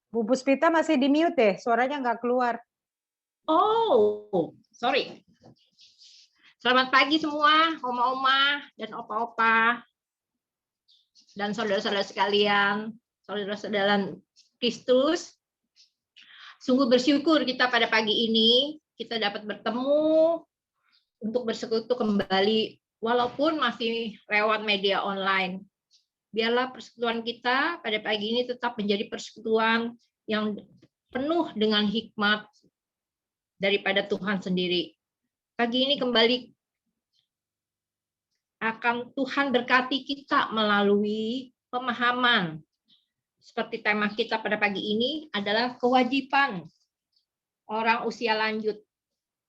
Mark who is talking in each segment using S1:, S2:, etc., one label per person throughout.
S1: Bu Puspita masih di mute deh, suaranya nggak keluar.
S2: Oh, sorry. Selamat pagi semua, oma-oma dan opa-opa dan saudara-saudara sekalian, saudara-saudara Kristus. Sungguh bersyukur kita pada pagi ini kita dapat bertemu untuk bersekutu kembali walaupun masih lewat media online. Biarlah persekutuan kita pada pagi ini tetap menjadi persekutuan yang penuh dengan hikmat daripada Tuhan sendiri. Pagi ini kembali akan Tuhan berkati kita melalui pemahaman. Seperti tema kita pada pagi ini adalah kewajiban orang usia lanjut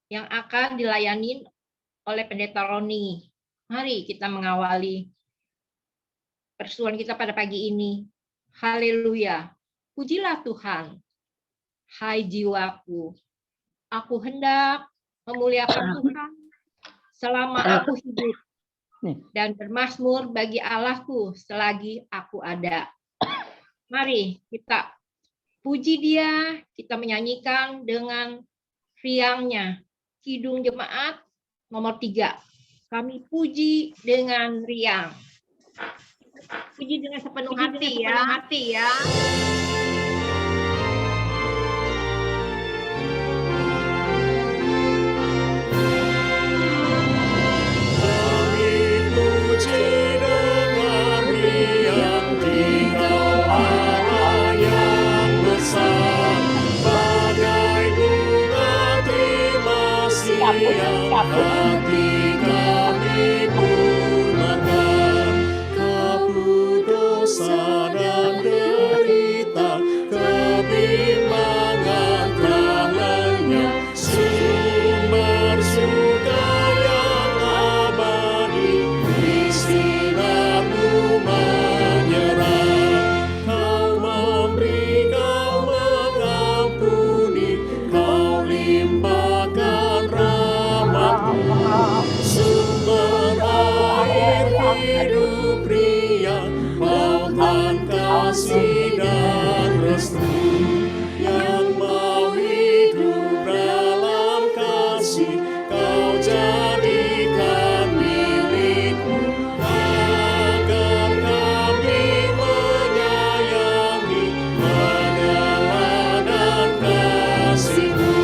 S2: yang akan dilayani oleh Pendeta Roni. Mari kita mengawali persekutuan kita pada pagi ini. Haleluya. Pujilah Tuhan. Hai jiwaku. Aku hendak memuliakan Tuhan selama aku hidup dan bermazmur bagi Allahku selagi aku ada. Mari kita puji Dia, kita menyanyikan dengan riangnya. Kidung Jemaat nomor 3. Kami puji dengan riang. Puji dengan sepenuh hati ya.
S3: Hati kami gunakan keputusan dan derita, kebimbangan tangannya, sumber suka yang abadi, di sinarmu menyerah. Kau memberi, kau mengampuni, kau limpahkan sumber air hidup riang, lautan kasih dan restu, yang mau hidup dalam kasih, kau jadikan milikmu, agar kami menyayangi, meneladan kasih-Mu.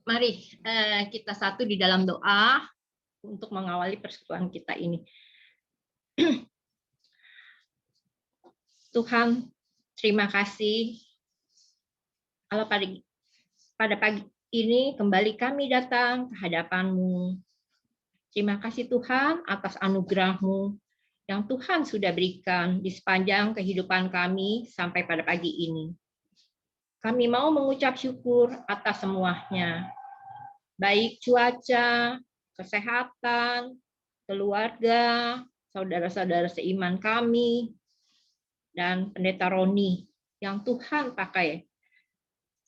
S2: Mari kita satu di dalam doa untuk mengawali persekutuan kita ini. Tuhan, terima kasih kalau pada pagi ini kembali kami datang ke hadapan-Mu. Terima kasih Tuhan atas anugerah-Mu yang Tuhan sudah berikan di sepanjang kehidupan kami sampai pada pagi ini. Kami mau mengucap syukur atas semuanya, baik cuaca, kesehatan, keluarga, saudara-saudara seiman kami, dan Pendeta Roni yang Tuhan pakai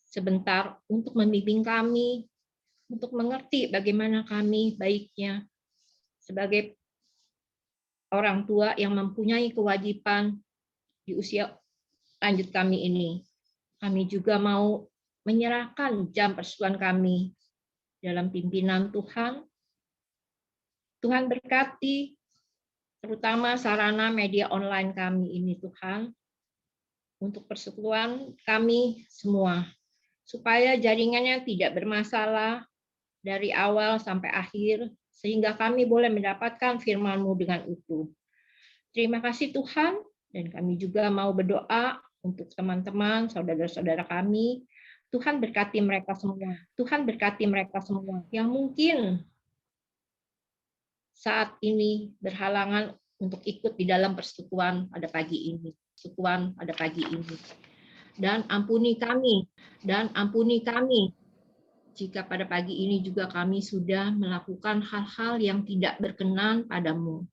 S2: sebentar untuk membimbing kami, untuk mengerti bagaimana kami baiknya sebagai orang tua yang mempunyai kewajiban di usia lanjut kami ini. Kami juga mau menyerahkan jam persekutuan kami dalam pimpinan Tuhan. Tuhan berkati terutama sarana media online kami ini Tuhan, untuk persekutuan kami semua, supaya jaringannya tidak bermasalah, dari awal sampai akhir, sehingga kami boleh mendapatkan firman-Mu dengan utuh. Terima kasih Tuhan, dan kami juga mau berdoa untuk teman-teman, saudara-saudara kami. Tuhan berkati mereka semua. Tuhan berkati mereka semua yang mungkin saat ini berhalangan untuk ikut di dalam persekutuan pada pagi ini. Persekutuan pada pagi ini. Dan ampuni kami jika pada pagi ini juga kami sudah melakukan hal-hal yang tidak berkenan padamu.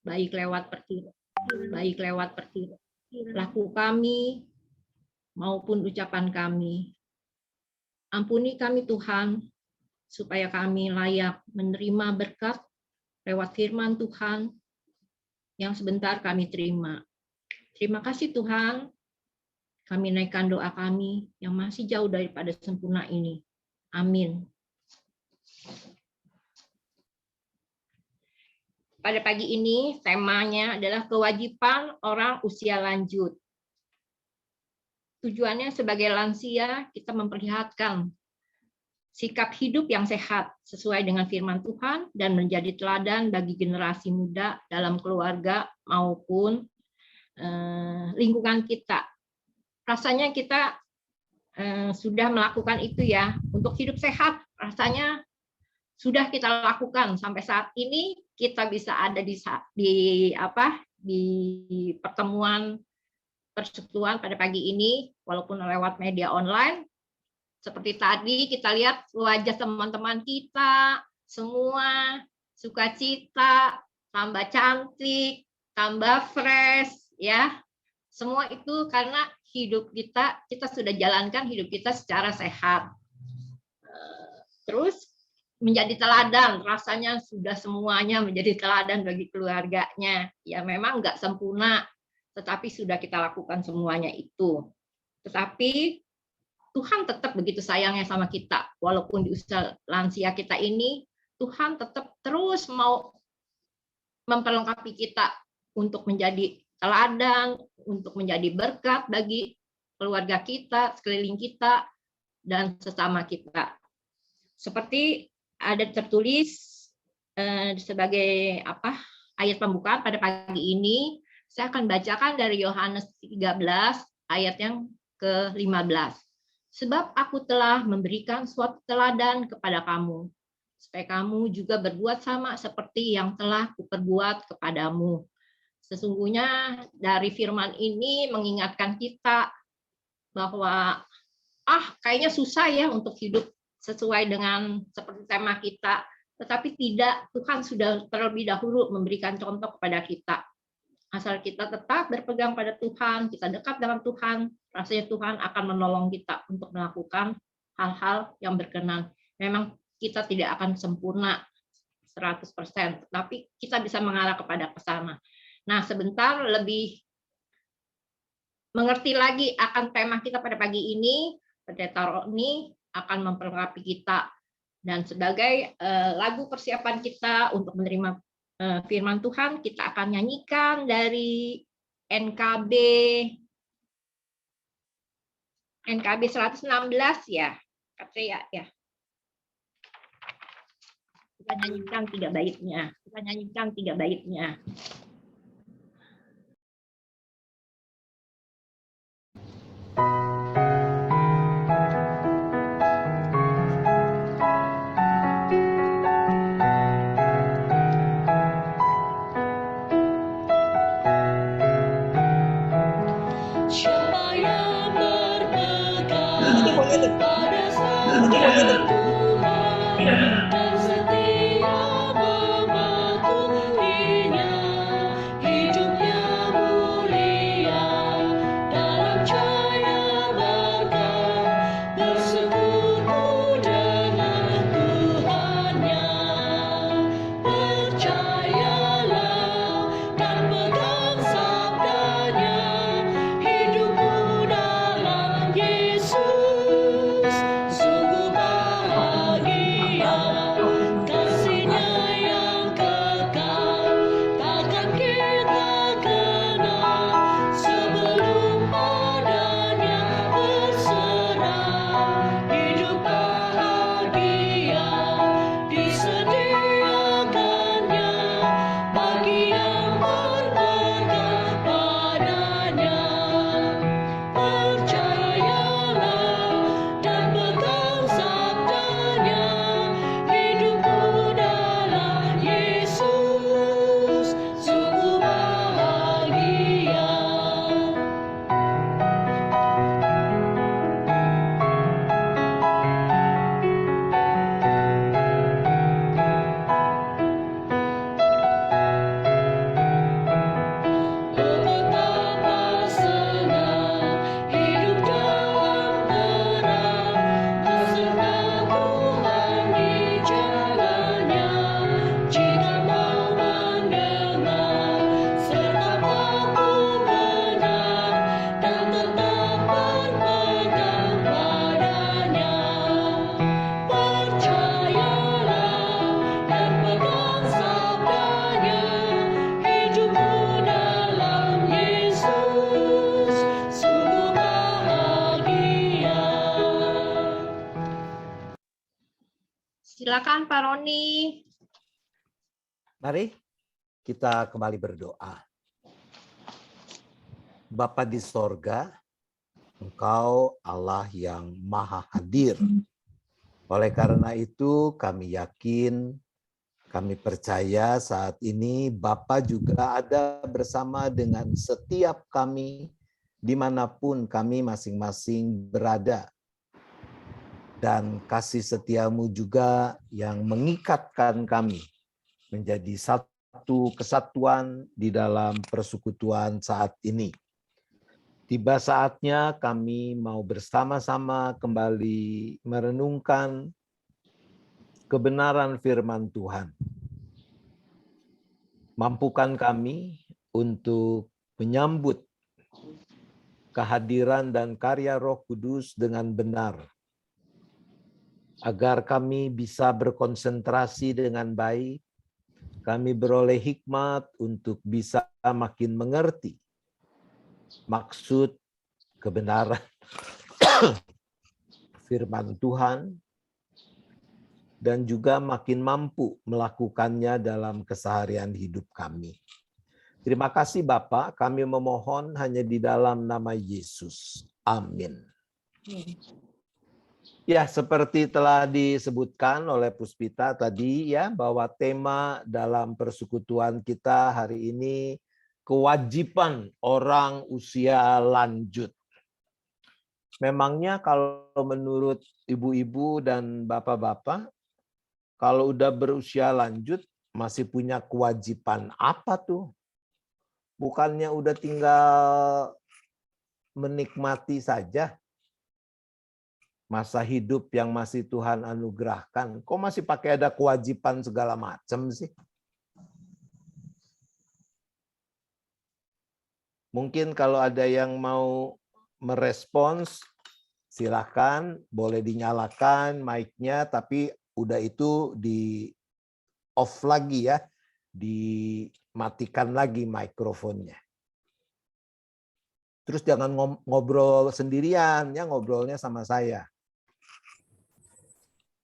S2: Baik lewat perilaku kami maupun ucapan kami. Ampuni kami Tuhan, supaya kami layak menerima berkat lewat firman Tuhan yang sebentar kami terima. Terima kasih Tuhan, kami naikkan doa kami yang masih jauh daripada sempurna ini. Amin. Pada pagi ini temanya adalah kewajiban orang usia lanjut. Tujuannya sebagai lansia kita memperlihatkan sikap hidup yang sehat sesuai dengan firman Tuhan dan menjadi teladan bagi generasi muda dalam keluarga maupun lingkungan kita. Rasanya kita sudah melakukan itu ya, untuk hidup sehat rasanya sudah kita lakukan sampai saat ini. Kita bisa ada di pertemuan persekutuan pada pagi ini walaupun lewat media online. Seperti tadi kita lihat wajah teman-teman kita semua sukacita, tambah cantik, tambah fresh ya. Semua itu karena hidup kita sudah jalankan hidup kita secara sehat. Terus menjadi teladan, rasanya sudah semuanya menjadi teladan bagi keluarganya. Ya memang nggak sempurna, tetapi sudah kita lakukan semuanya itu. Tetapi Tuhan tetap begitu sayangnya sama kita. Walaupun di usia lansia kita ini, Tuhan tetap terus mau memperlengkapi kita untuk menjadi teladan, untuk menjadi berkat bagi keluarga kita, sekeliling kita, dan sesama kita. Seperti ada tertulis sebagai ayat pembukaan pada pagi ini, saya akan bacakan dari Yohanes 13 ayat yang ke-15. Sebab aku telah memberikan suatu teladan kepada kamu, supaya kamu juga berbuat sama seperti yang telah kuperbuat kepadamu. Sesungguhnya dari firman ini mengingatkan kita bahwa kayaknya susah ya untuk hidup sesuai dengan seperti tema kita, tetapi tidak, Tuhan sudah terlebih dahulu memberikan contoh kepada kita. Asal kita tetap berpegang pada Tuhan, kita dekat dengan Tuhan, rasanya Tuhan akan menolong kita untuk melakukan hal-hal yang berkenan. Memang kita tidak akan sempurna 100%, tapi kita bisa mengarah kepada ke sana. Nah, sebentar lebih mengerti lagi akan tema kita pada pagi ini, Pendeta Roni akan memperlengkapi kita. Dan sebagai lagu persiapan kita untuk menerima firman Tuhan, kita akan nyanyikan dari NKB 116 ya, Katria ya. Kita nyanyikan 3 baitnya.
S3: Sungguh
S2: Silakan Pak Roni.
S4: Mari kita kembali berdoa. Bapa di sorga, Engkau Allah yang maha hadir. Oleh karena itu kami yakin, kami percaya saat ini Bapa juga ada bersama dengan setiap kami dimanapun kami masing-masing berada. Dan kasih setiamu juga yang mengikatkan kami menjadi satu kesatuan di dalam persekutuan saat ini. Tiba saatnya kami mau bersama-sama kembali merenungkan kebenaran firman Tuhan. Mampukan kami untuk menyambut kehadiran dan karya Roh Kudus dengan benar, agar kami bisa berkonsentrasi dengan baik, kami beroleh hikmat untuk bisa makin mengerti maksud kebenaran firman Tuhan, dan juga makin mampu melakukannya dalam keseharian hidup kami. Terima kasih Bapa, kami memohon hanya di dalam nama Yesus. Amin. Ya, seperti telah disebutkan oleh Puspita tadi ya, bahwa tema dalam persekutuan kita hari ini kewajiban orang usia lanjut. Memangnya kalau menurut ibu-ibu dan bapak-bapak, kalau udah berusia lanjut masih punya kewajiban apa tuh? Bukannya udah tinggal menikmati saja masa hidup yang masih Tuhan anugerahkan. Kok masih pakai ada kewajiban segala macam sih? Mungkin kalau ada yang mau merespons, silakan, boleh dinyalakan mic-nya, tapi udah itu di off lagi ya, dimatikan lagi mikrofonnya. Terus jangan ngobrol sendirian, ya ngobrolnya sama saya.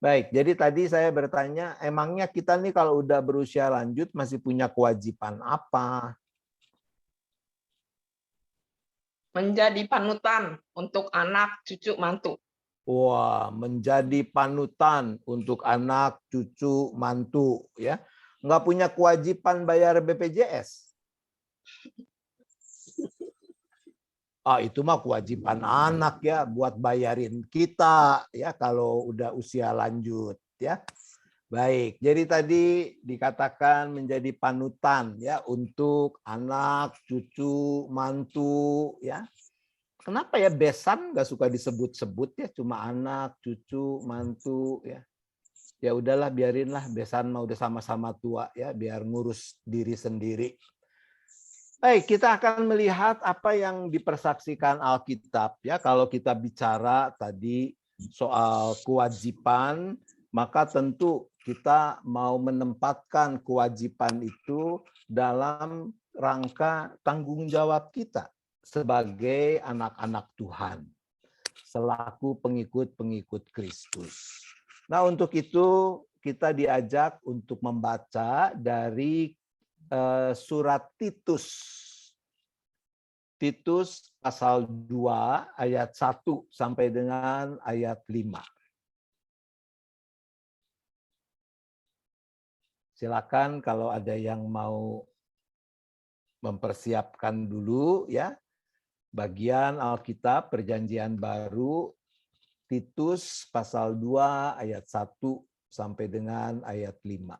S4: Baik, jadi tadi saya bertanya, emangnya kita nih kalau udah berusia lanjut masih punya kewajiban apa?
S5: Menjadi panutan untuk anak, cucu, mantu.
S4: Wah, menjadi panutan untuk anak, cucu, mantu, ya. Nggak punya kewajiban bayar BPJS. Itu mah kewajiban anak ya, buat bayarin kita ya kalau udah usia lanjut ya. Baik, jadi tadi dikatakan menjadi panutan ya untuk anak, cucu, mantu ya. Kenapa ya besan nggak suka disebut-sebut ya, cuma anak, cucu, mantu ya. Ya udahlah biarinlah, besan mau udah sama-sama tua ya, biar ngurus diri sendiri. Baik, kita akan melihat apa yang dipersaksikan Alkitab ya. Kalau kita bicara tadi soal kewajiban, maka tentu kita mau menempatkan kewajiban itu dalam rangka tanggung jawab kita sebagai anak-anak Tuhan, selaku pengikut-pengikut Kristus. Nah, untuk itu kita diajak untuk membaca dari surat Titus. Titus pasal 2 ayat 1 sampai dengan ayat 5. Silakan kalau ada yang mau mempersiapkan dulu ya. Bagian Alkitab Perjanjian Baru Titus pasal 2 ayat 1 sampai dengan ayat 5.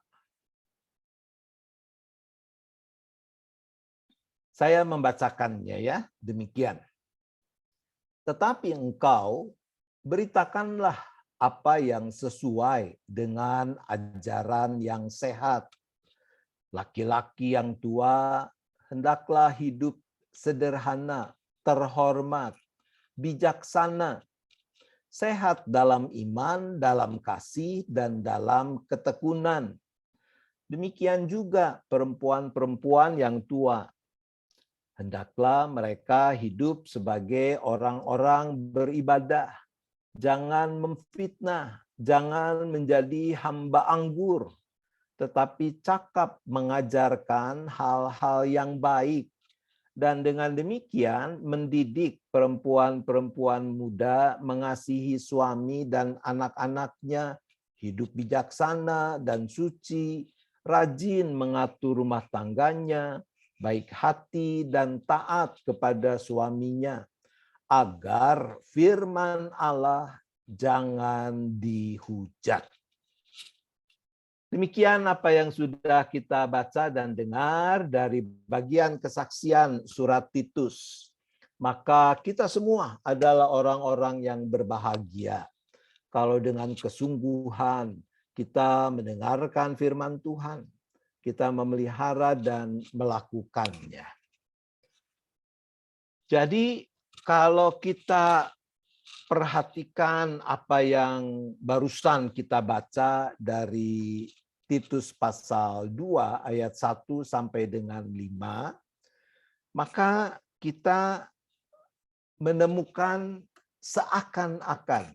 S4: Saya membacakannya ya, demikian. Tetapi engkau beritakanlah apa yang sesuai dengan ajaran yang sehat. Laki-laki yang tua hendaklah hidup sederhana, terhormat, bijaksana, sehat dalam iman, dalam kasih, dan dalam ketekunan. Demikian juga perempuan-perempuan yang tua. Hendaklah mereka hidup sebagai orang-orang beribadah. Jangan memfitnah, jangan menjadi hamba anggur, tetapi cakap mengajarkan hal-hal yang baik. Dan dengan demikian mendidik perempuan-perempuan muda mengasihi suami dan anak-anaknya, hidup bijaksana dan suci, rajin mengatur rumah tangganya, baik hati dan taat kepada suaminya, agar firman Allah jangan dihujat. Demikian apa yang sudah kita baca dan dengar dari bagian kesaksian surat Titus. Maka kita semua adalah orang-orang yang berbahagia kalau dengan kesungguhan kita mendengarkan firman Tuhan, kita memelihara dan melakukannya. Jadi kalau kita perhatikan apa yang barusan kita baca dari Titus pasal 2 ayat 1 sampai dengan 5, maka kita menemukan seakan-akan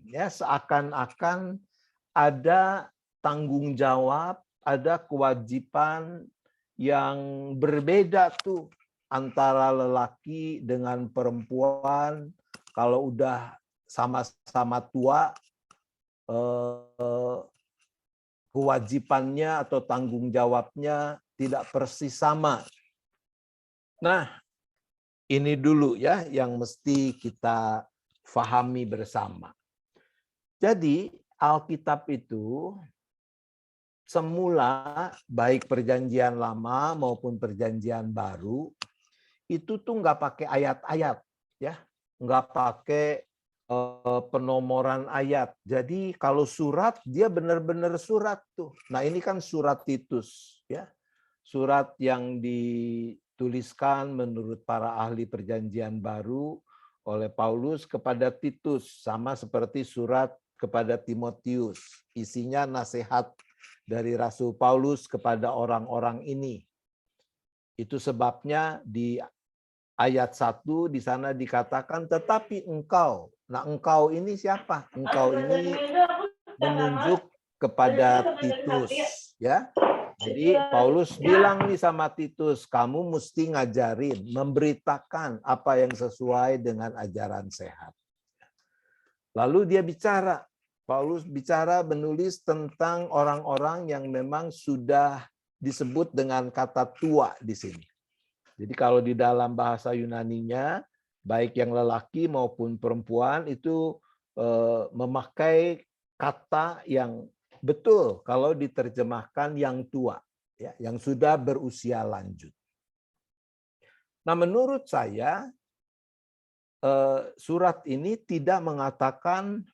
S4: ada tanggung jawab, ada kewajiban yang berbeda tuh antara lelaki dengan perempuan. Kalau udah sama-sama tua, kewajibannya atau tanggung jawabnya tidak persis sama. Nah, ini dulu ya yang mesti kita fahami bersama. Jadi Alkitab itu semula baik perjanjian lama maupun perjanjian baru itu tuh nggak pakai ayat-ayat ya, nggak pakai penomoran ayat. Jadi kalau surat dia benar-benar surat tuh. Nah ini kan surat Titus ya, surat yang dituliskan menurut para ahli perjanjian baru oleh Paulus kepada Titus, sama seperti surat kepada Timotius. Isinya nasihat dari Rasul Paulus kepada orang-orang ini. Itu sebabnya di ayat 1 di sana dikatakan tetapi engkau. Nah, engkau ini siapa? Engkau ini menunjuk kepada Titus, ya. Jadi Paulus bilang nih sama Titus, kamu mesti ngajarin, memberitakan apa yang sesuai dengan ajaran sehat. Lalu dia bicara, Paulus bicara menulis tentang orang-orang yang memang sudah disebut dengan kata tua di sini. Jadi kalau di dalam bahasa Yunaninya, baik yang lelaki maupun perempuan itu memakai kata yang betul kalau diterjemahkan yang tua, ya, yang sudah berusia lanjut. Nah, menurut saya surat ini tidak mengatakan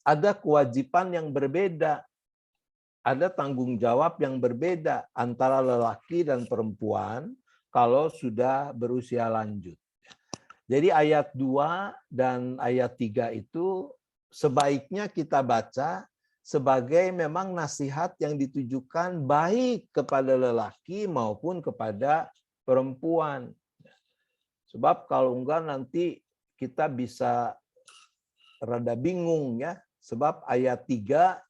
S4: ada kewajiban yang berbeda, ada tanggung jawab yang berbeda antara lelaki dan perempuan kalau sudah berusia lanjut. Jadi ayat 2 dan ayat 3 itu sebaiknya kita baca sebagai memang nasihat yang ditujukan baik kepada lelaki maupun kepada perempuan. Sebab kalau enggak nanti kita bisa rada bingung ya. Sebab ayat 3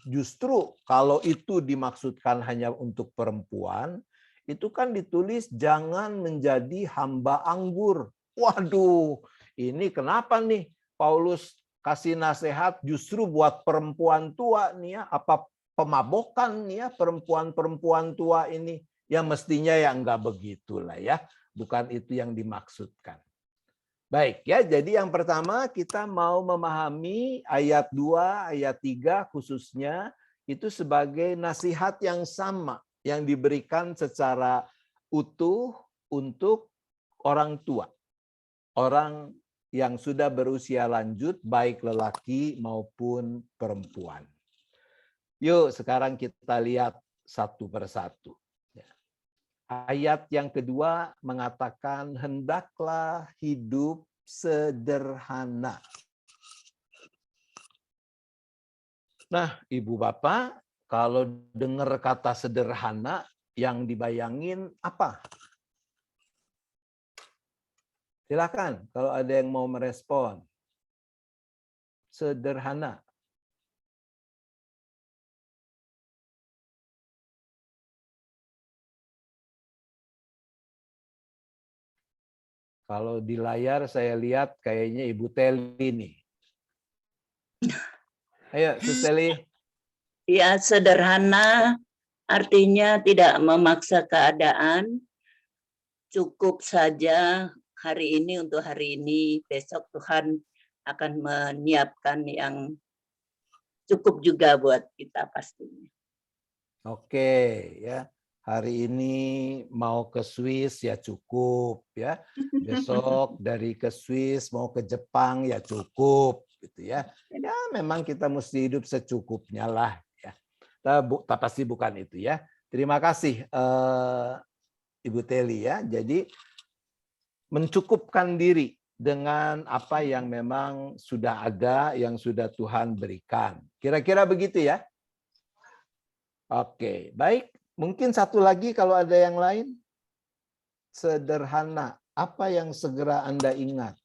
S4: justru kalau itu dimaksudkan hanya untuk perempuan, itu kan ditulis jangan menjadi hamba anggur. Waduh, ini kenapa nih Paulus kasih nasihat justru buat perempuan tua nih ya? Apa pemabokan nih ya perempuan-perempuan tua ini? Ya mestinya ya enggak begitulah ya. Bukan itu yang dimaksudkan. Baik ya, jadi yang pertama kita mau memahami ayat 2, ayat 3 khususnya itu sebagai nasihat yang sama yang diberikan secara utuh untuk orang tua. Orang yang sudah berusia lanjut, baik lelaki maupun perempuan. Yuk sekarang kita lihat satu persatu. Ayat yang kedua mengatakan, hendaklah hidup sederhana. Nah, Ibu Bapak, kalau dengar kata sederhana, yang dibayangin apa? Silakan kalau ada yang mau merespon. Sederhana. Kalau di layar saya lihat kayaknya Ibu Teli nih. Ayo, Sus Teli.
S6: Ya, sederhana artinya tidak memaksa keadaan, cukup saja hari ini untuk hari ini, besok Tuhan akan menyiapkan yang cukup juga buat kita pastinya.
S4: Oke, ya. Hari ini mau ke Swiss ya cukup ya. Besok dari ke Swiss mau ke Jepang ya cukup gitu ya. Ya memang kita mesti hidup secukupnya lah ya. Tapi pasti bukan itu ya. Terima kasih Ibu Teli ya. Jadi mencukupkan diri dengan apa yang memang sudah ada, yang sudah Tuhan berikan. Kira-kira begitu ya. Oke, baik. Mungkin satu lagi kalau ada yang lain. Sederhana. Apa yang segera Anda ingat?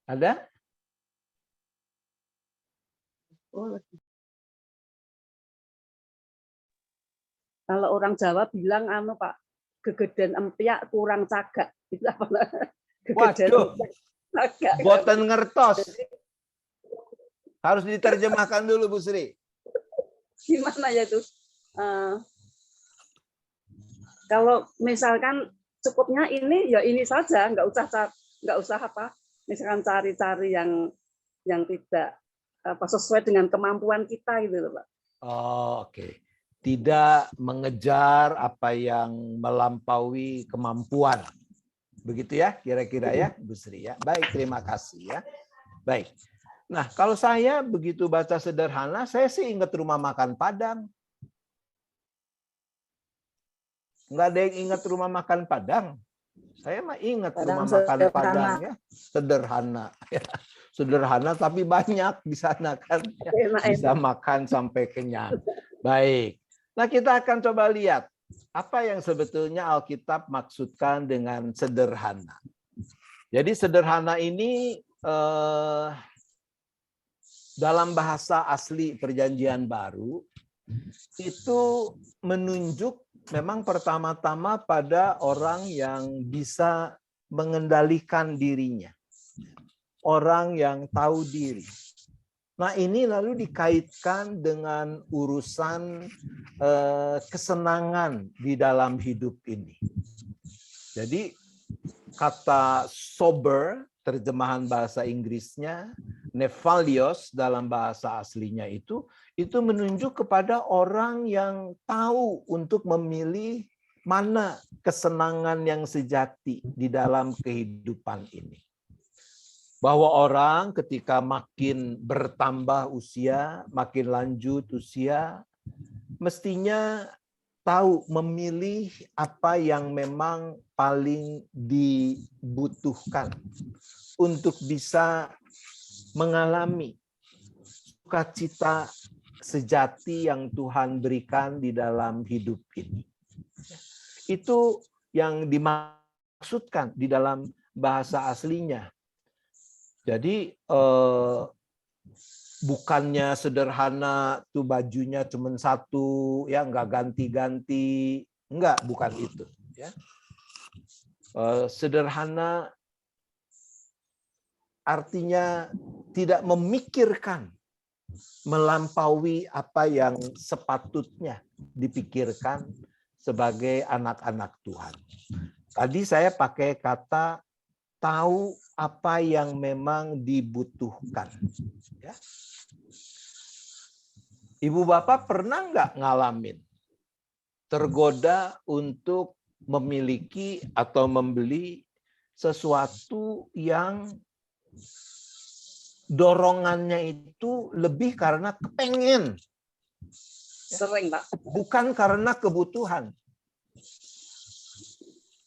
S4: Ada?
S7: Kalau orang Jawa bilang Pak, gegeden empiak kurang cagak. Itu apa?
S4: Waduh, boten ngertos. Harus diterjemahkan dulu, Bu Sri.
S7: Gimana ya itu? Kalau misalkan cukupnya ini, ya ini saja, nggak usah apa, misalkan cari-cari yang tidak sesuai dengan kemampuan kita gitu loh, Pak.
S4: Oh, oke. Tidak mengejar apa yang melampaui kemampuan. Begitu ya, kira-kira ya, Bu Sri ya. Baik, terima kasih ya. Baik. Nah, kalau saya begitu baca sederhana, saya sih ingat rumah makan Padang. Nggak ada yang ingat rumah makan Padang. Saya mah ingat rumah makan Padang ya. Sederhana. Ya. Sederhana tapi banyak di sana kan. Ya. Bisa makan sampai kenyang. Baik. Nah, kita akan coba lihat apa yang sebetulnya Alkitab maksudkan dengan sederhana. Jadi sederhana ini dalam bahasa asli Perjanjian Baru itu menunjuk memang pertama-tama pada orang yang bisa mengendalikan dirinya. Orang yang tahu diri. Nah, ini lalu dikaitkan dengan urusan kesenangan di dalam hidup ini. Jadi kata sober, terjemahan bahasa Inggrisnya, nephalios dalam bahasa aslinya itu menunjuk kepada orang yang tahu untuk memilih mana kesenangan yang sejati di dalam kehidupan ini. Bahwa orang ketika makin bertambah usia, makin lanjut usia, mestinya tahu memilih apa yang memang paling dibutuhkan untuk bisa mengalami sukacita sejati yang Tuhan berikan di dalam hidup ini. Itu yang dimaksudkan di dalam bahasa aslinya. Jadi bukannya sederhana tuh bajunya cuma satu, ya nggak ganti-ganti, enggak, bukan itu. Ya. Sederhana artinya tidak memikirkan melampaui apa yang sepatutnya dipikirkan sebagai anak-anak Tuhan. Tadi saya pakai kata tahu apa yang memang dibutuhkan. Ya. Ibu bapak pernah nggak ngalamin tergoda untuk memiliki atau membeli sesuatu yang dorongannya itu lebih karena kepengen.
S7: Sering, Pak.
S4: Bukan karena kebutuhan.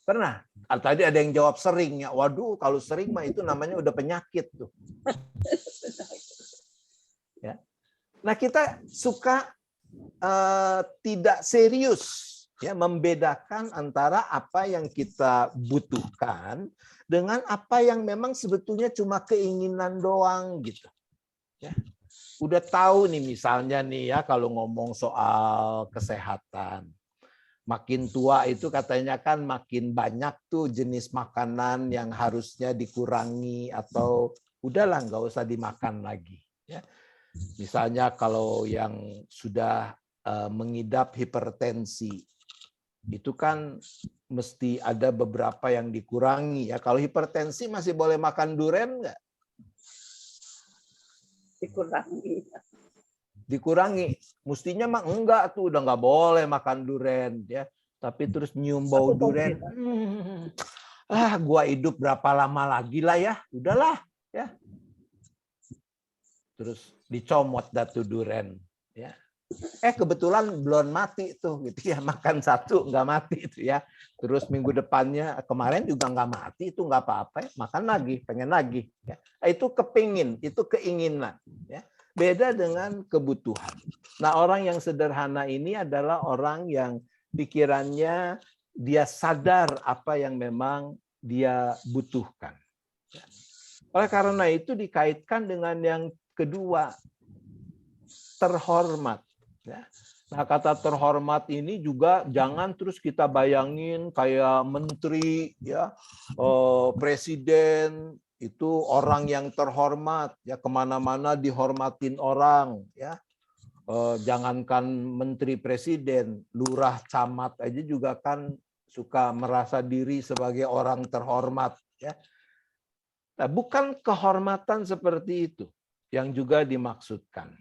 S4: Pernah? Tadi ada yang jawab sering ya. Waduh, kalau sering mah itu namanya udah penyakit tuh. Ya. Nah, kita suka tidak serius ya membedakan antara apa yang kita butuhkan dengan apa yang memang sebetulnya cuma keinginan doang gitu. Ya. Udah tahu nih misalnya nih ya kalau ngomong soal kesehatan. Makin tua itu katanya kan makin banyak tuh jenis makanan yang harusnya dikurangi atau udahlah nggak usah dimakan lagi. Ya. Misalnya kalau yang sudah mengidap hipertensi, itu kan mesti ada beberapa yang dikurangi. Ya. Kalau hipertensi masih boleh makan durian nggak?
S7: Dikurangi.
S4: Dikurangi. Mestinya mah enggak tuh, udah nggak boleh makan durian ya. Tapi terus nyium bau durian. Gua hidup berapa lama lagi lah ya. Udahlah ya. Terus dicomot datu durian ya. Kebetulan belum mati tuh gitu ya, makan satu nggak mati itu ya. Terus minggu depannya kemarin juga nggak mati, itu nggak apa-apa, makan lagi, pengen lagi ya. Itu kepingin, itu keinginan ya. Beda dengan kebutuhan. Nah, orang yang sederhana ini adalah orang yang pikirannya dia sadar apa yang memang dia butuhkan. Oleh karena itu dikaitkan dengan yang kedua, terhormat. Nah, kata terhormat ini juga jangan terus kita bayangin kayak menteri, ya, presiden, itu orang yang terhormat, ya, kemana-mana dihormatin orang, ya. Jangankan menteri presiden, lurah camat aja juga kan suka merasa diri sebagai orang terhormat, ya. Nah, bukan kehormatan seperti itu yang juga dimaksudkan.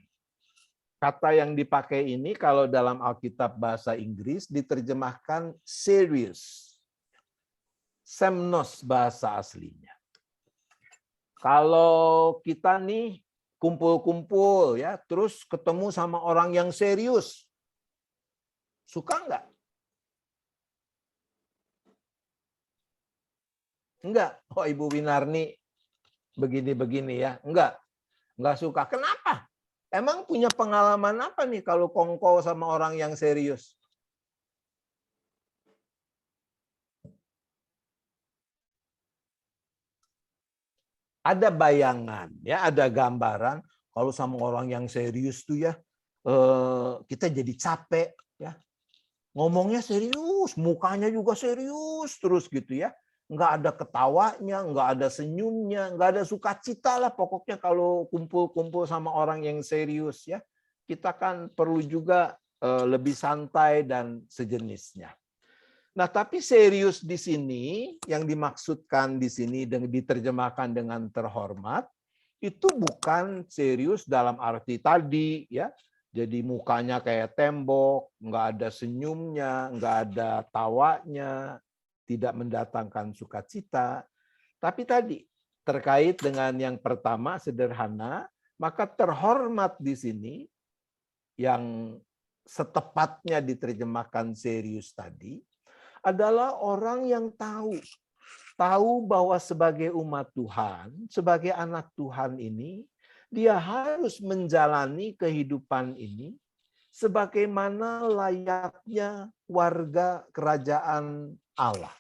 S4: Kata yang dipakai ini kalau dalam Alkitab bahasa Inggris diterjemahkan serious. Semnos bahasa aslinya. Kalau kita nih kumpul-kumpul ya, terus ketemu sama orang yang serius. Suka nggak? Enggak. Oh, Ibu Winarni begini-begini ya. Enggak suka. Kenapa? Emang punya pengalaman apa nih kalau kongko sama orang yang serius? Ada bayangan, ya, ada gambaran kalau sama orang yang serius tuh ya, kita jadi capek, ya. Ngomongnya serius, mukanya juga serius terus gitu ya. Nggak ada ketawanya, nggak ada senyumnya, nggak ada sukacita lah pokoknya kalau kumpul-kumpul sama orang yang serius ya. Kita kan perlu juga lebih santai dan sejenisnya. Nah, tapi serius di sini yang dimaksudkan di sini dan diterjemahkan dengan terhormat itu bukan serius dalam arti tadi ya. Jadi mukanya kayak tembok, nggak ada senyumnya, nggak ada tawanya, tidak mendatangkan sukacita. Tapi tadi terkait dengan yang pertama sederhana, maka terhormat di sini yang setepatnya diterjemahkan serius tadi adalah orang yang tahu bahwa sebagai umat Tuhan, sebagai anak Tuhan ini, dia harus menjalani kehidupan ini sebagaimana layaknya warga kerajaan Allah.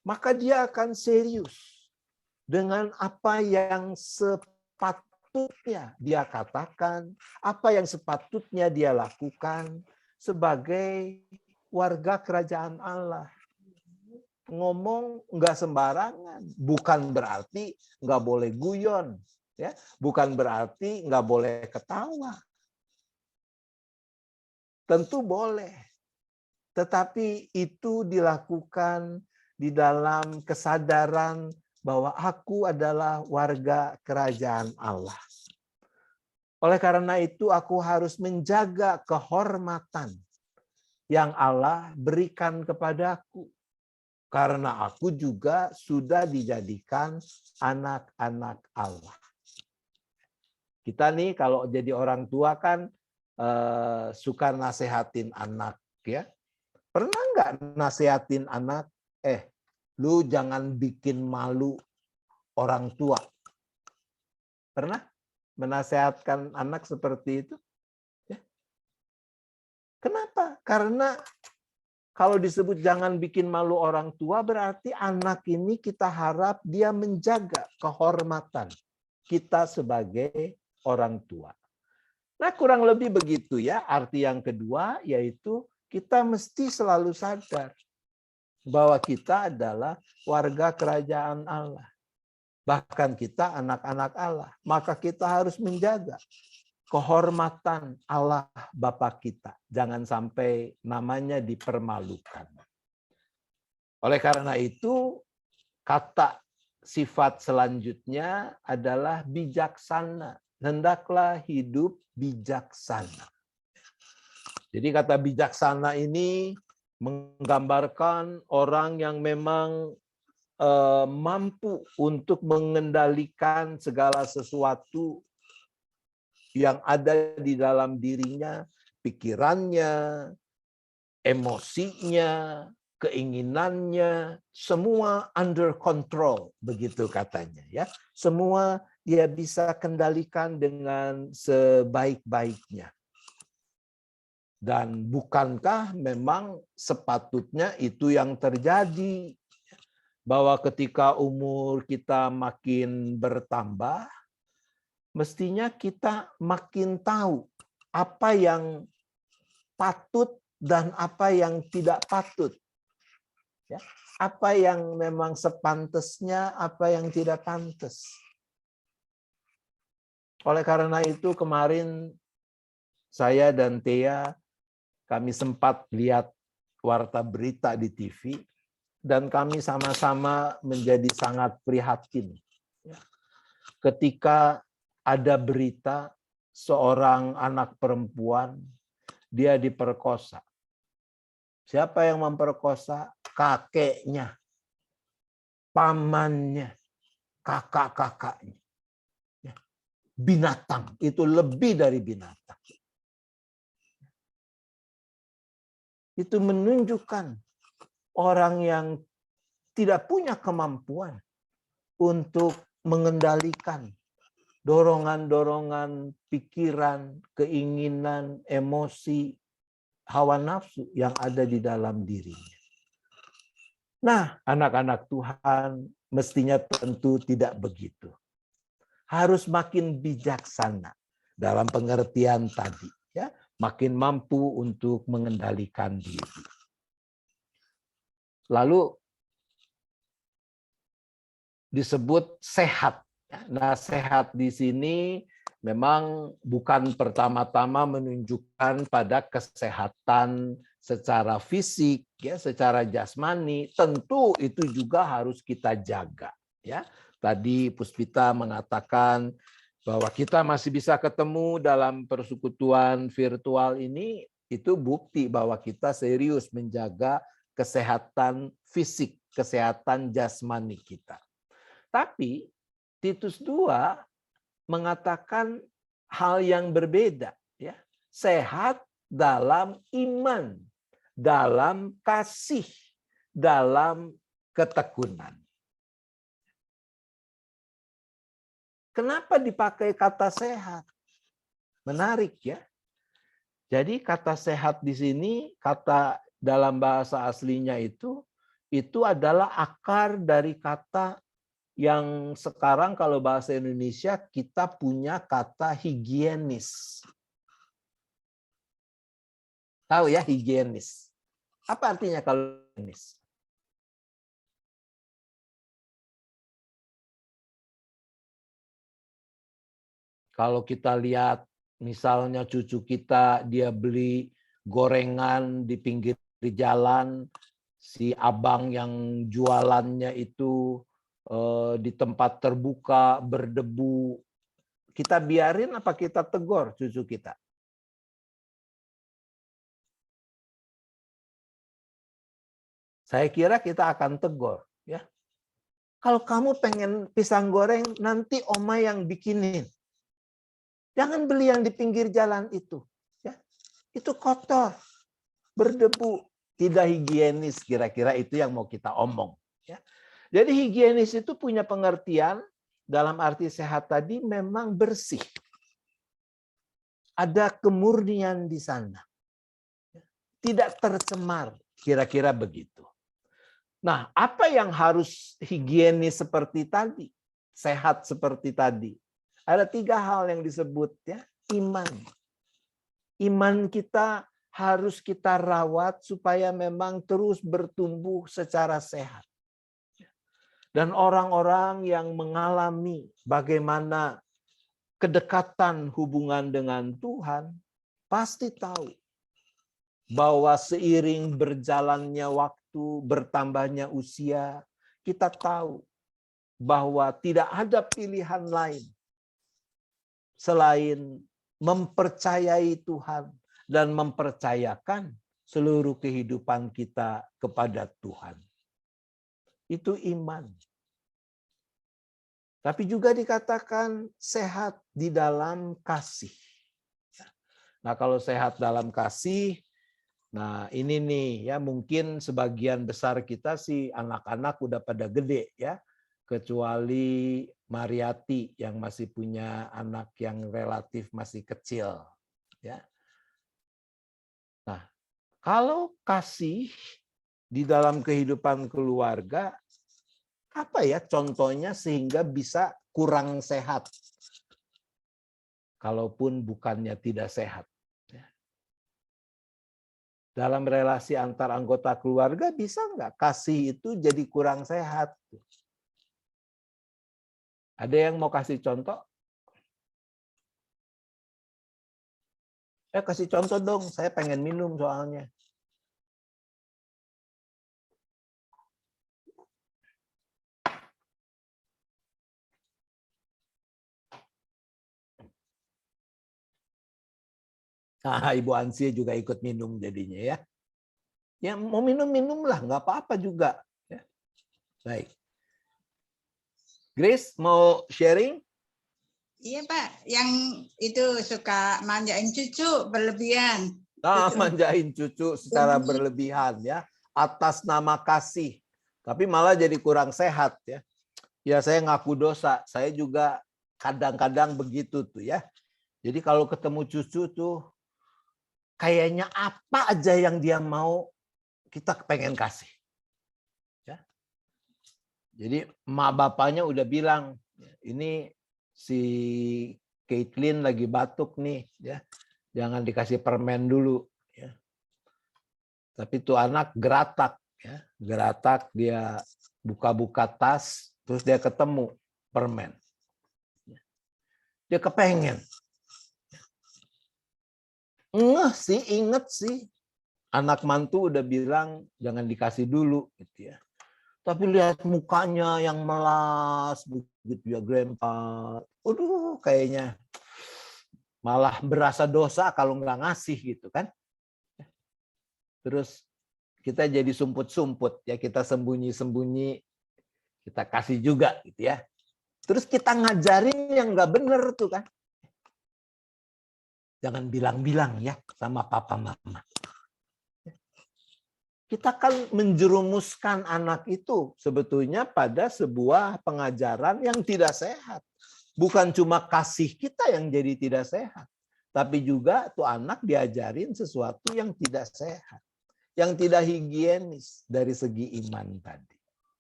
S4: Maka dia akan serius dengan apa yang sepatutnya dia katakan, apa yang sepatutnya dia lakukan sebagai warga kerajaan Allah. Ngomong nggak sembarangan, bukan berarti nggak boleh guyon, ya, bukan berarti nggak boleh ketawa. Tentu boleh, tetapi itu dilakukan di dalam kesadaran bahwa aku adalah warga kerajaan Allah. Oleh karena itu aku harus menjaga kehormatan yang Allah berikan kepadaku. Karena aku juga sudah dijadikan anak-anak Allah. Kita nih kalau jadi orang tua kan suka nasehatin anak ya. Pernah nggak nasehatin anak, lu jangan bikin malu orang tua? Pernah menasehatkan anak seperti itu? Ya. Kenapa? Karena kalau disebut jangan bikin malu orang tua, berarti anak ini kita harap dia menjaga kehormatan kita sebagai orang tua. Nah, kurang lebih begitu ya. Arti yang kedua yaitu kita mesti selalu sadar bahwa kita adalah warga kerajaan Allah. Bahkan kita anak-anak Allah. Maka kita harus menjaga kehormatan Allah Bapa kita. Jangan sampai namanya dipermalukan. Oleh karena itu, kata sifat selanjutnya adalah bijaksana. Hendaklah hidup bijaksana. Jadi kata bijaksana ini menggambarkan orang yang memang mampu untuk mengendalikan segala sesuatu yang ada di dalam dirinya, pikirannya, emosinya, keinginannya, semua under control, begitu katanya ya. Semua dia bisa kendalikan dengan sebaik-baiknya. Dan bukankah memang sepatutnya itu yang terjadi? Bahwa ketika umur kita makin bertambah, mestinya kita makin tahu apa yang patut dan apa yang tidak patut. Ya, apa yang memang sepantasnya, apa yang tidak pantas. Oleh karena itu kemarin saya dan Thea kami sempat lihat warta berita di TV dan kami sama-sama menjadi sangat prihatin. Ketika ada berita seorang anak perempuan dia diperkosa. Siapa yang memperkosa? Kakeknya, pamannya, kakak-kakaknya. Binatang, itu lebih dari binatang. Itu menunjukkan orang yang tidak punya kemampuan untuk mengendalikan dorongan-dorongan pikiran, keinginan, emosi, hawa nafsu yang ada di dalam dirinya. Nah, anak-anak Tuhan mestinya tentu tidak begitu. Harus makin bijaksana dalam pengertian tadi, ya, makin mampu untuk mengendalikan diri. Lalu disebut sehat. Nah, sehat di sini memang bukan pertama-tama menunjukkan pada kesehatan secara fisik, ya, secara jasmani. Tentu itu juga harus kita jaga, ya. Tadi Puspita mengatakan bahwa kita masih bisa ketemu dalam persekutuan virtual ini, itu bukti bahwa kita serius menjaga kesehatan fisik, kesehatan jasmani kita. Tapi Titus 2 mengatakan hal yang berbeda, ya. Sehat dalam iman, dalam kasih, dalam ketekunan. Kenapa dipakai kata sehat? Menarik ya. Jadi kata sehat di sini, kata dalam bahasa aslinya itu adalah akar dari kata yang sekarang kalau bahasa Indonesia kita punya kata higienis. Tahu ya higienis? Apa artinya kalau higienis? Kalau kita lihat misalnya cucu kita dia beli gorengan di pinggir jalan, si abang yang jualannya itu di tempat terbuka berdebu, kita biarin apa kita tegur cucu kita? Saya kira kita akan tegur, ya. Kalau kamu pengen pisang goreng, nanti oma yang bikinin. Jangan beli yang di pinggir jalan itu, ya. Itu kotor, berdebu, tidak higienis. Kira-kira itu yang mau kita omong, ya. Jadi higienis itu punya pengertian dalam arti sehat tadi memang bersih. Ada kemurnian di sana. Tidak tercemar, kira-kira begitu. Nah, apa yang harus higienis seperti tadi? Sehat seperti tadi. Ada 3 hal yang disebut, ya. Iman. Iman kita harus kita rawat supaya memang terus bertumbuh secara sehat. Dan orang-orang yang mengalami bagaimana kedekatan hubungan dengan Tuhan pasti tahu bahwa seiring berjalannya waktu, bertambahnya usia, kita tahu bahwa tidak ada pilihan lain selain mempercayai Tuhan dan mempercayakan seluruh kehidupan kita kepada Tuhan. Itu iman. Tapi juga dikatakan sehat di dalam kasih. Nah, kalau sehat dalam kasih, nah ini nih ya, mungkin sebagian besar kita sih anak-anak udah pada gede ya, kecuali Mariati yang masih punya anak yang relatif masih kecil ya. Nah, kalau kasih di dalam kehidupan keluarga, apa ya contohnya sehingga bisa kurang sehat? Kalaupun bukannya tidak sehat. Dalam relasi antar anggota keluarga bisa nggak kasih itu jadi kurang sehat? Ada yang mau kasih contoh? Kasih contoh dong, saya pengen minum soalnya. Nah, Ibu Ansia juga ikut minum jadinya ya. Ya mau minum lah, nggak apa-apa juga. Ya. Baik. Grace mau sharing?
S8: Iya Pak, yang itu suka manjain cucu berlebihan.
S4: Nah, manjain cucu secara berlebihan ya, atas nama kasih. Tapi malah jadi kurang sehat ya. Ya saya ngaku dosa, saya juga kadang-kadang begitu tuh ya. Jadi kalau ketemu cucu tuh, kayaknya apa aja yang dia mau, kita pengen kasih. Ya. Jadi emak bapaknya udah bilang, ini si Caitlin lagi batuk nih, ya jangan dikasih permen dulu. Ya. Tapi tuh anak geratak, ya geratak dia buka-buka tas, terus dia ketemu permen. Dia kepengen. Inget sih. Anak mantu udah bilang jangan dikasih dulu gitu ya. Tapi lihat mukanya yang melas begitu ya grandpa. Aduh, kayaknya malah berasa dosa kalau nggak ngasih gitu kan. Terus kita jadi sumput-sumput ya, kita sembunyi-sembunyi, kita kasih juga gitu ya. Terus kita ngajarin yang nggak bener tuh kan. Jangan bilang-bilang ya sama papa mama. Kita kan menjerumuskan anak itu sebetulnya pada sebuah pengajaran yang tidak sehat. Bukan cuma kasih kita yang jadi tidak sehat, tapi juga tuh anak diajarin sesuatu yang tidak sehat, yang tidak higienis dari segi iman tadi.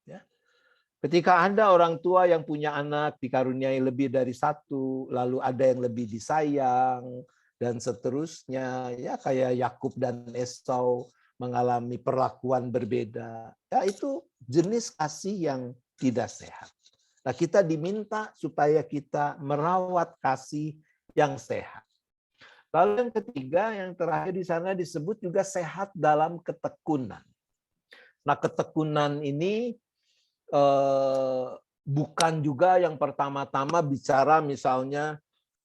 S4: Ya. Ketika ada orang tua yang punya anak dikaruniai lebih dari satu, lalu ada yang lebih disayang dan seterusnya, ya kayak Yakub dan Esau mengalami perlakuan berbeda, ya itu jenis kasih yang tidak sehat. Nah, kita diminta supaya kita merawat kasih yang sehat. Lalu yang ketiga, yang terakhir di sana disebut juga sehat dalam ketekunan. Nah, ketekunan ini bukan juga yang pertama-tama bicara misalnya,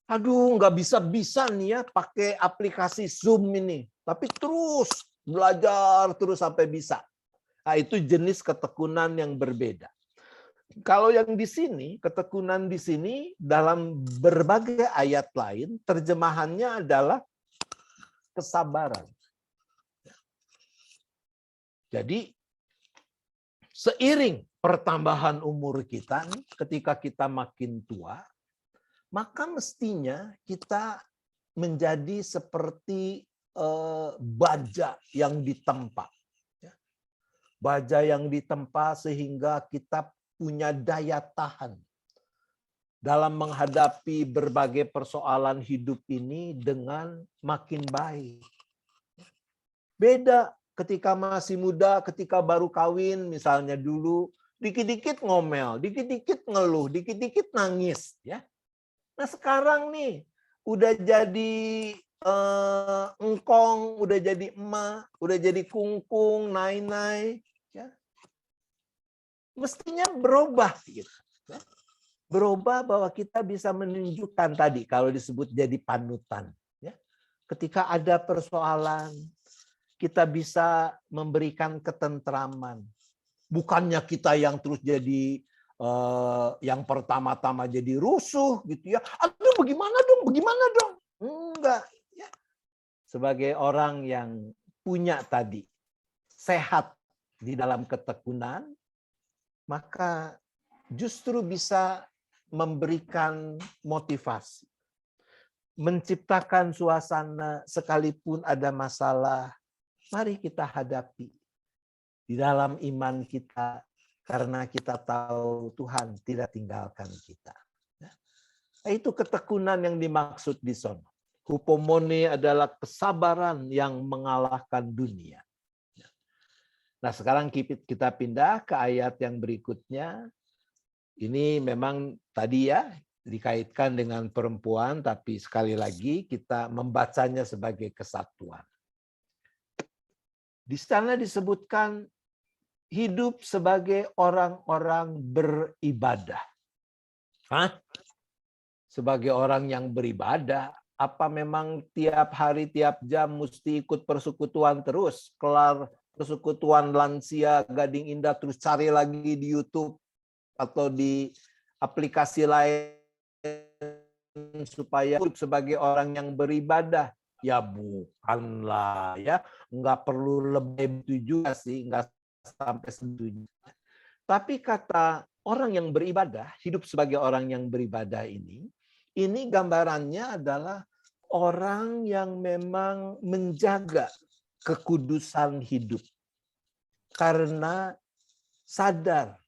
S4: aduh nggak bisa nih ya pakai aplikasi Zoom ini, tapi terus belajar terus sampai bisa. Nah, itu jenis ketekunan yang berbeda. Kalau yang di sini, ketekunan di sini dalam berbagai ayat lain, terjemahannya adalah kesabaran. Jadi, seiring pertambahan umur kita, ketika kita makin tua, maka mestinya kita menjadi seperti baja yang ditempa. Baja yang ditempa sehingga kita punya daya tahan. dalam menghadapi berbagai persoalan hidup ini dengan makin baik. Beda ketika masih muda, ketika baru kawin, misalnya dulu, dikit-dikit ngomel, dikit-dikit ngeluh, dikit-dikit nangis. Ya. Nah sekarang nih, udah jadi engkong, udah jadi emak, udah jadi kungkung, nai-nai. Ya. Mestinya berubah. Gitu. Ya. Berubah bahwa kita bisa menunjukkan tadi, kalau disebut jadi panutan. Ya. Ketika ada persoalan, kita bisa memberikan ketentraman. Bukannya kita yang terus jadi yang pertama-tama jadi rusuh gitu ya. Aduh bagaimana dong? Enggak. Ya. Sebagai orang yang punya tadi sehat di dalam ketekunan, maka justru bisa memberikan motivasi. Menciptakan suasana sekalipun ada masalah, mari kita hadapi. Di dalam iman kita, karena kita tahu Tuhan tidak tinggalkan kita. Itu ketekunan yang dimaksud di sana. Hupomone adalah kesabaran yang mengalahkan dunia. Nah sekarang kita pindah ke ayat yang berikutnya. Ini memang tadi ya dikaitkan dengan perempuan, tapi sekali lagi kita membacanya sebagai kesatuan. Di sana disebutkan hidup sebagai orang-orang beribadah. Hah? Sebagai orang yang beribadah, apa memang tiap hari, tiap jam mesti ikut persekutuan terus? Kelar persekutuan lansia Gading Indah terus cari lagi di YouTube atau di aplikasi lain supaya sebagai orang yang beribadah? Ya bukanlah ya, nggak perlu lebih itu juga sih, nggak sampai setuju. Tapi kata orang yang beribadah, hidup sebagai orang yang beribadah ini gambarannya adalah orang yang memang menjaga kekudusan hidup. Karena sadar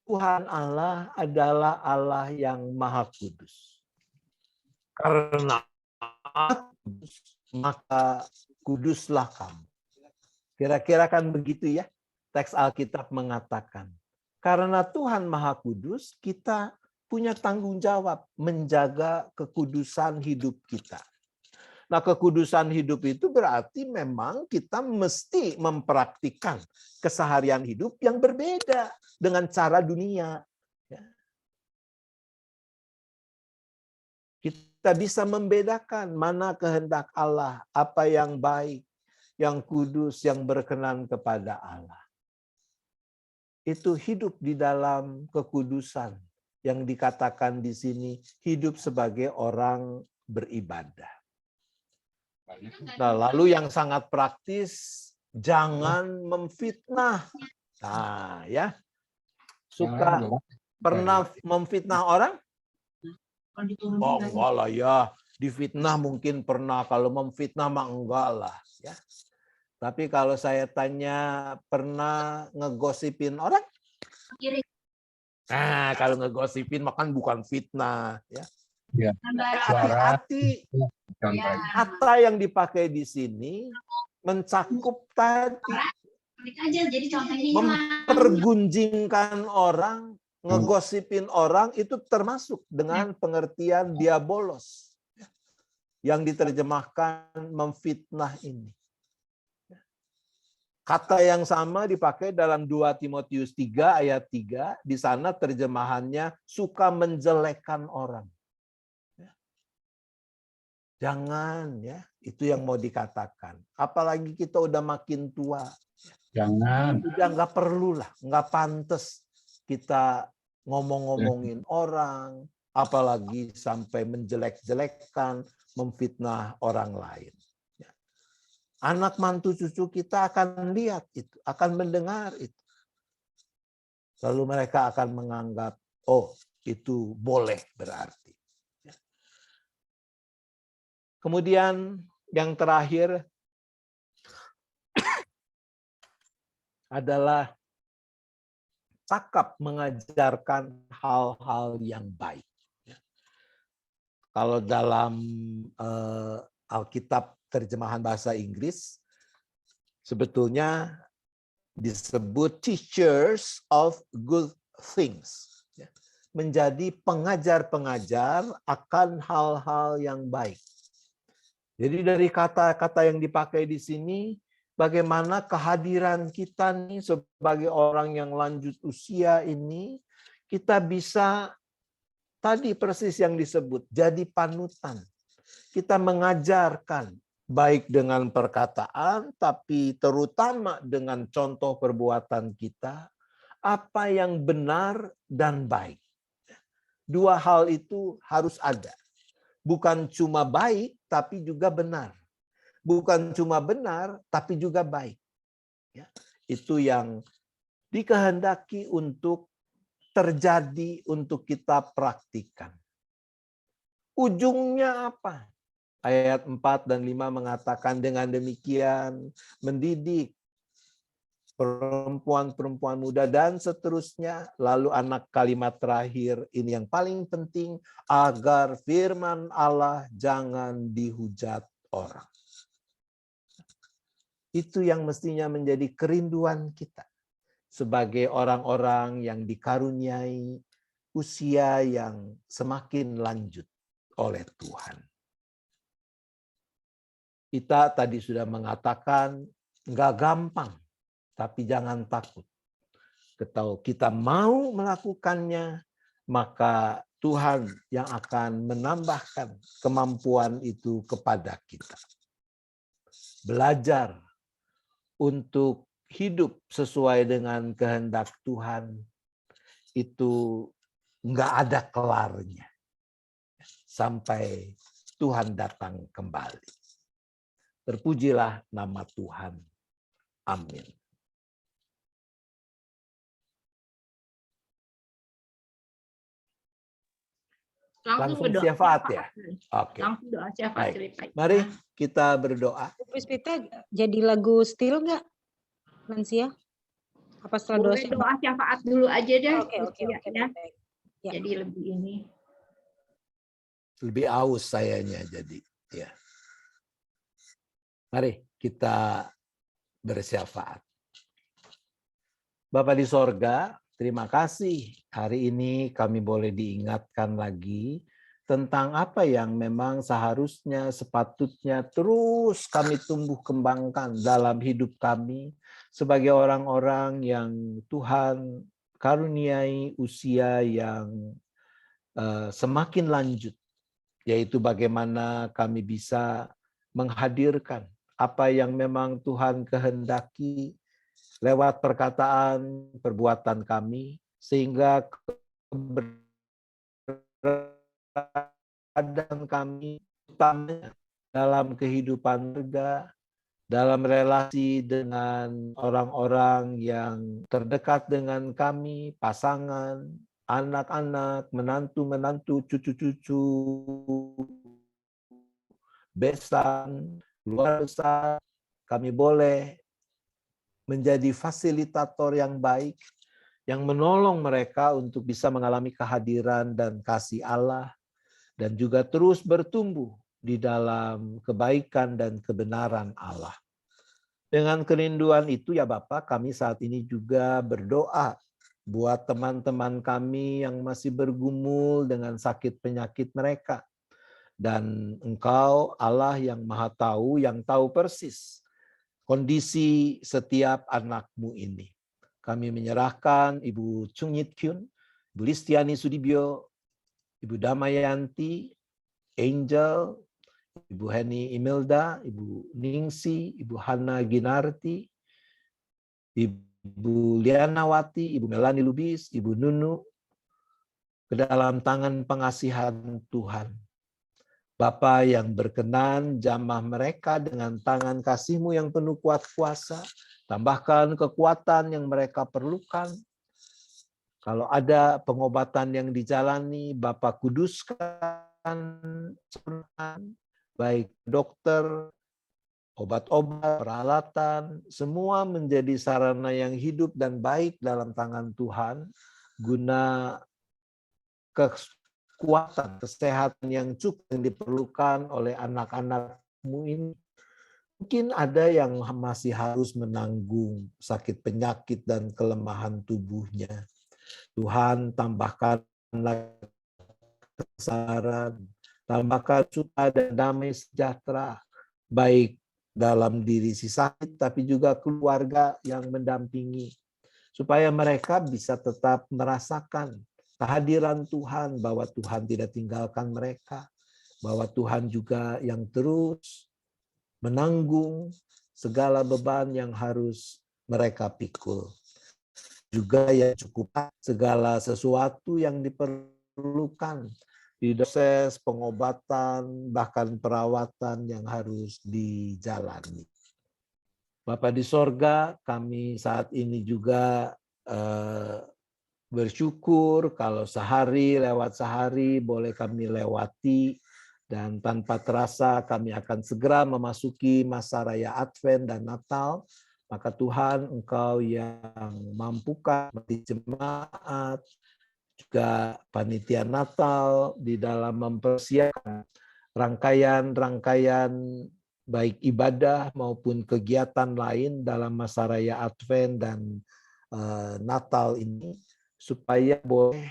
S4: Tuhan Allah adalah Allah yang Maha Kudus. Karena kudus, maka kuduslah kamu. Kira-kira kan begitu ya. Teks Alkitab mengatakan. Karena Tuhan Maha Kudus, kita punya tanggung jawab menjaga kekudusan hidup kita. Nah, kekudusan hidup itu berarti memang kita mesti mempraktikkan keseharian hidup yang berbeda dengan cara dunia. Kita bisa membedakan mana kehendak Allah, apa yang baik, yang kudus, yang berkenan kepada Allah. Itu hidup di dalam kekudusan yang dikatakan di sini hidup sebagai orang beribadah. Nah, lalu yang sangat praktis, jangan memfitnah. Nah, ya. Pernah memfitnah orang? Oh, enggak lah ya. Difitnah mungkin pernah, kalau memfitnah mah enggak lah, ya. Tapi kalau saya tanya, pernah ngegosipin orang? Nah, kalau ngegosipin makan bukan fitnah, ya. Hati-hati. Kata yang dipakai di sini mencakup tadi mempergunjingkan orang, ngegosipin orang, itu termasuk dengan pengertian diabolos yang diterjemahkan memfitnah ini. Kata yang sama dipakai dalam 2 Timotius 3 ayat 3, di sana terjemahannya suka menjelekkan orang. Jangan ya, itu yang mau dikatakan. Apalagi kita udah makin tua.
S3: Jangan.
S4: Udah nggak perlu lah, nggak pantas kita ngomong-ngomongin orang, apalagi sampai menjelek-jelekkan, memfitnah orang lain. Anak mantu cucu kita akan lihat itu, akan mendengar itu. Lalu mereka akan menganggap, oh itu boleh berarti. Kemudian yang terakhir adalah cakap mengajarkan hal-hal yang baik. Kalau dalam Alkitab terjemahan bahasa Inggris, sebetulnya disebut teachers of good things. Menjadi pengajar-pengajar akan hal-hal yang baik. Jadi dari kata-kata yang dipakai di sini, bagaimana kehadiran kita nih sebagai orang yang lanjut usia ini, kita bisa tadi persis yang disebut, jadi panutan. Kita mengajarkan, baik dengan perkataan, tapi terutama dengan contoh perbuatan kita, apa yang benar dan baik. Dua hal itu harus ada. Bukan cuma baik, tapi juga benar. Bukan cuma benar, tapi juga baik. Ya, itu yang dikehendaki untuk terjadi, untuk kita praktikkan. Ujungnya apa? Ayat 4 dan 5 mengatakan dengan demikian mendidik perempuan-perempuan muda dan seterusnya. Lalu anak kalimat terakhir ini yang paling penting, agar firman Allah jangan dihujat orang. Itu yang mestinya menjadi kerinduan kita sebagai orang-orang yang dikaruniai usia yang semakin lanjut oleh Tuhan. Kita tadi sudah mengatakan nggak gampang, tapi jangan takut. Kalau kita mau melakukannya, maka Tuhan yang akan menambahkan kemampuan itu kepada kita. Belajar untuk hidup sesuai dengan kehendak Tuhan itu nggak ada kelarnya sampai Tuhan datang kembali. Terpujilah nama Tuhan. Amin. Langsung syafaat ya? Oke.
S2: Langsung doa syafaat.
S4: Mari kita berdoa.
S1: Puspita jadi lagu still nggak, Lansia? Apa setelah doa
S2: Doa syafaat dulu aja deh.
S1: Oke.
S2: Ya.
S1: Ya.
S2: Jadi lebih ini.
S4: Lebih aus sayanya jadi. Ya. Mari kita bersyafaat. Bapa di sorga, terima kasih hari ini kami boleh diingatkan lagi tentang apa yang memang seharusnya sepatutnya terus kami tumbuh kembangkan dalam hidup kami sebagai orang-orang yang Tuhan karuniai usia yang semakin lanjut, yaitu bagaimana kami bisa menghadirkan apa yang memang Tuhan kehendaki lewat perkataan, perbuatan kami, sehingga keberadaan kami utamanya dalam kehidupan keluarga, dalam relasi dengan orang-orang yang terdekat dengan kami, pasangan, anak-anak, menantu-menantu, cucu-cucu, besan, keluarga, kami boleh menjadi fasilitator yang baik, yang menolong mereka untuk bisa mengalami kehadiran dan kasih Allah, dan juga terus bertumbuh di dalam kebaikan dan kebenaran Allah. Dengan kerinduan itu ya Bapak, kami saat ini juga berdoa buat teman-teman kami yang masih bergumul dengan sakit penyakit mereka. Dan Engkau Allah yang Maha Tahu, yang tahu persis kondisi setiap anakmu ini. Kami menyerahkan Ibu Chung Yit Kyun, Ibu Listiani Sudibyo, Ibu Damayanti, Angel, Ibu Heni Imelda, Ibu Ningsi, Ibu Hana Ginarti, Ibu Lianawati, Ibu Melani Lubis, Ibu Nunu, ke dalam tangan pengasihan Tuhan. Bapa yang berkenan, jamah mereka dengan tangan kasih-Mu yang penuh kuat kuasa. Tambahkan kekuatan yang mereka perlukan. Kalau ada pengobatan yang dijalani, Bapa kuduskan, baik dokter, obat-obat, peralatan, semua menjadi sarana yang hidup dan baik dalam tangan Tuhan, guna kekuatan, kesehatan yang cukup yang diperlukan oleh anak-anakmu ini. Mungkin ada yang masih harus menanggung sakit penyakit dan kelemahan tubuhnya. Tuhan, tambahkanlah kesabaran, tambahkan sukacita dan damai sejahtera, baik dalam diri si sakit, tapi juga keluarga yang mendampingi, supaya mereka bisa tetap merasakan kehadiran Tuhan, bahwa Tuhan tidak tinggalkan mereka, bahwa Tuhan juga yang terus menanggung segala beban yang harus mereka pikul. Juga yang cukup segala sesuatu yang diperlukan di proses pengobatan, bahkan perawatan yang harus dijalani. Bapa di sorga, kami saat ini juga bersyukur kalau sehari lewat sehari boleh kami lewati, dan tanpa terasa kami akan segera memasuki masa raya Advent dan Natal. Maka Tuhan, Engkau yang mampukan di jemaat, juga panitia Natal di dalam mempersiapkan rangkaian-rangkaian baik ibadah maupun kegiatan lain dalam masa raya Advent dan Natal ini, supaya boleh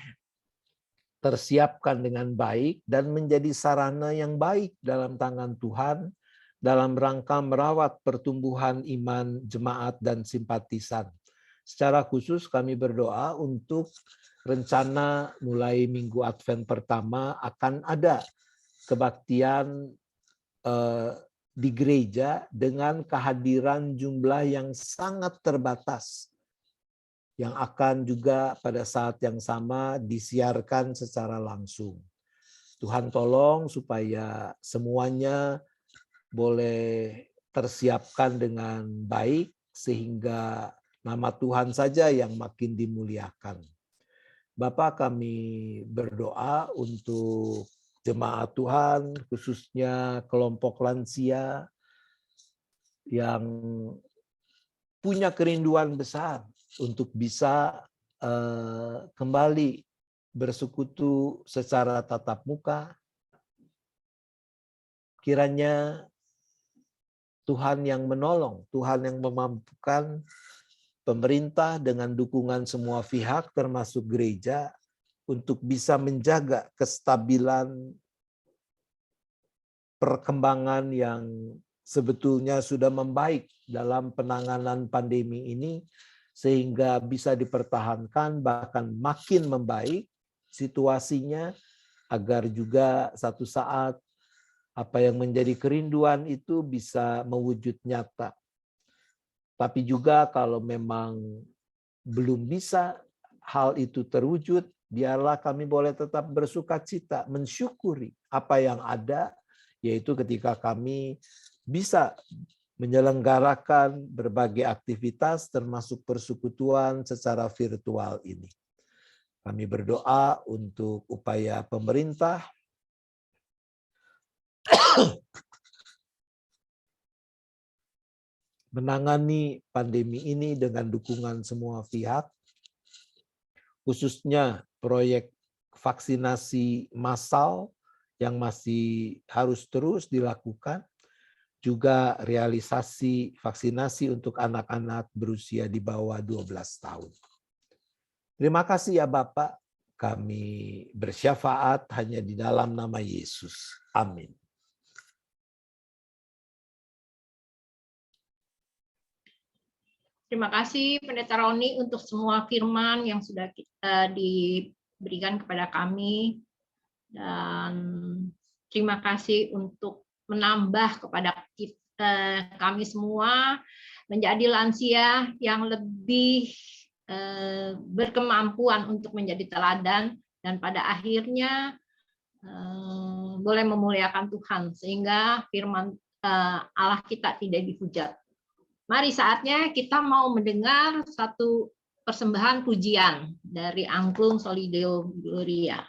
S4: tersiapkan dengan baik dan menjadi sarana yang baik dalam tangan Tuhan dalam rangka merawat pertumbuhan iman jemaat dan simpatisan. Secara khusus kami berdoa untuk rencana mulai Minggu Advent pertama akan ada kebaktian di gereja dengan kehadiran jumlah yang sangat terbatas, yang akan juga pada saat yang sama disiarkan secara langsung. Tuhan tolong supaya semuanya boleh tersiapkan dengan baik, sehingga nama Tuhan saja yang makin dimuliakan. Bapa, kami berdoa untuk jemaat Tuhan, khususnya kelompok lansia yang punya kerinduan besar untuk bisa kembali bersekutu secara tatap muka. Kiranya Tuhan yang menolong, Tuhan yang memampukan pemerintah dengan dukungan semua pihak termasuk gereja untuk bisa menjaga kestabilan perkembangan yang sebetulnya sudah membaik dalam penanganan pandemi ini, sehingga bisa dipertahankan bahkan makin membaik situasinya, agar juga satu saat apa yang menjadi kerinduan itu bisa mewujud nyata. Tapi juga kalau memang belum bisa hal itu terwujud, biarlah kami boleh tetap bersukacita, mensyukuri apa yang ada, yaitu ketika kami bisa menyelenggarakan berbagai aktivitas termasuk persekutuan secara virtual ini. Kami berdoa untuk upaya pemerintah menangani pandemi ini dengan dukungan semua pihak, khususnya proyek vaksinasi massal yang masih harus terus dilakukan, juga realisasi vaksinasi untuk anak-anak berusia di bawah 12 tahun. Terima kasih ya Bapak, kami bersyafaat hanya di dalam nama Yesus. Amin.
S2: Terima kasih Pendeta Roni untuk semua firman yang sudah diberikan kepada kami. Dan terima kasih untuk menambah kepada kami semua menjadi lansia yang lebih berkemampuan untuk menjadi teladan, dan pada akhirnya boleh memuliakan Tuhan sehingga firman Allah kita tidak dihujat. Mari saatnya kita mau mendengar satu persembahan pujian dari Angklung Soli Deo Gloria.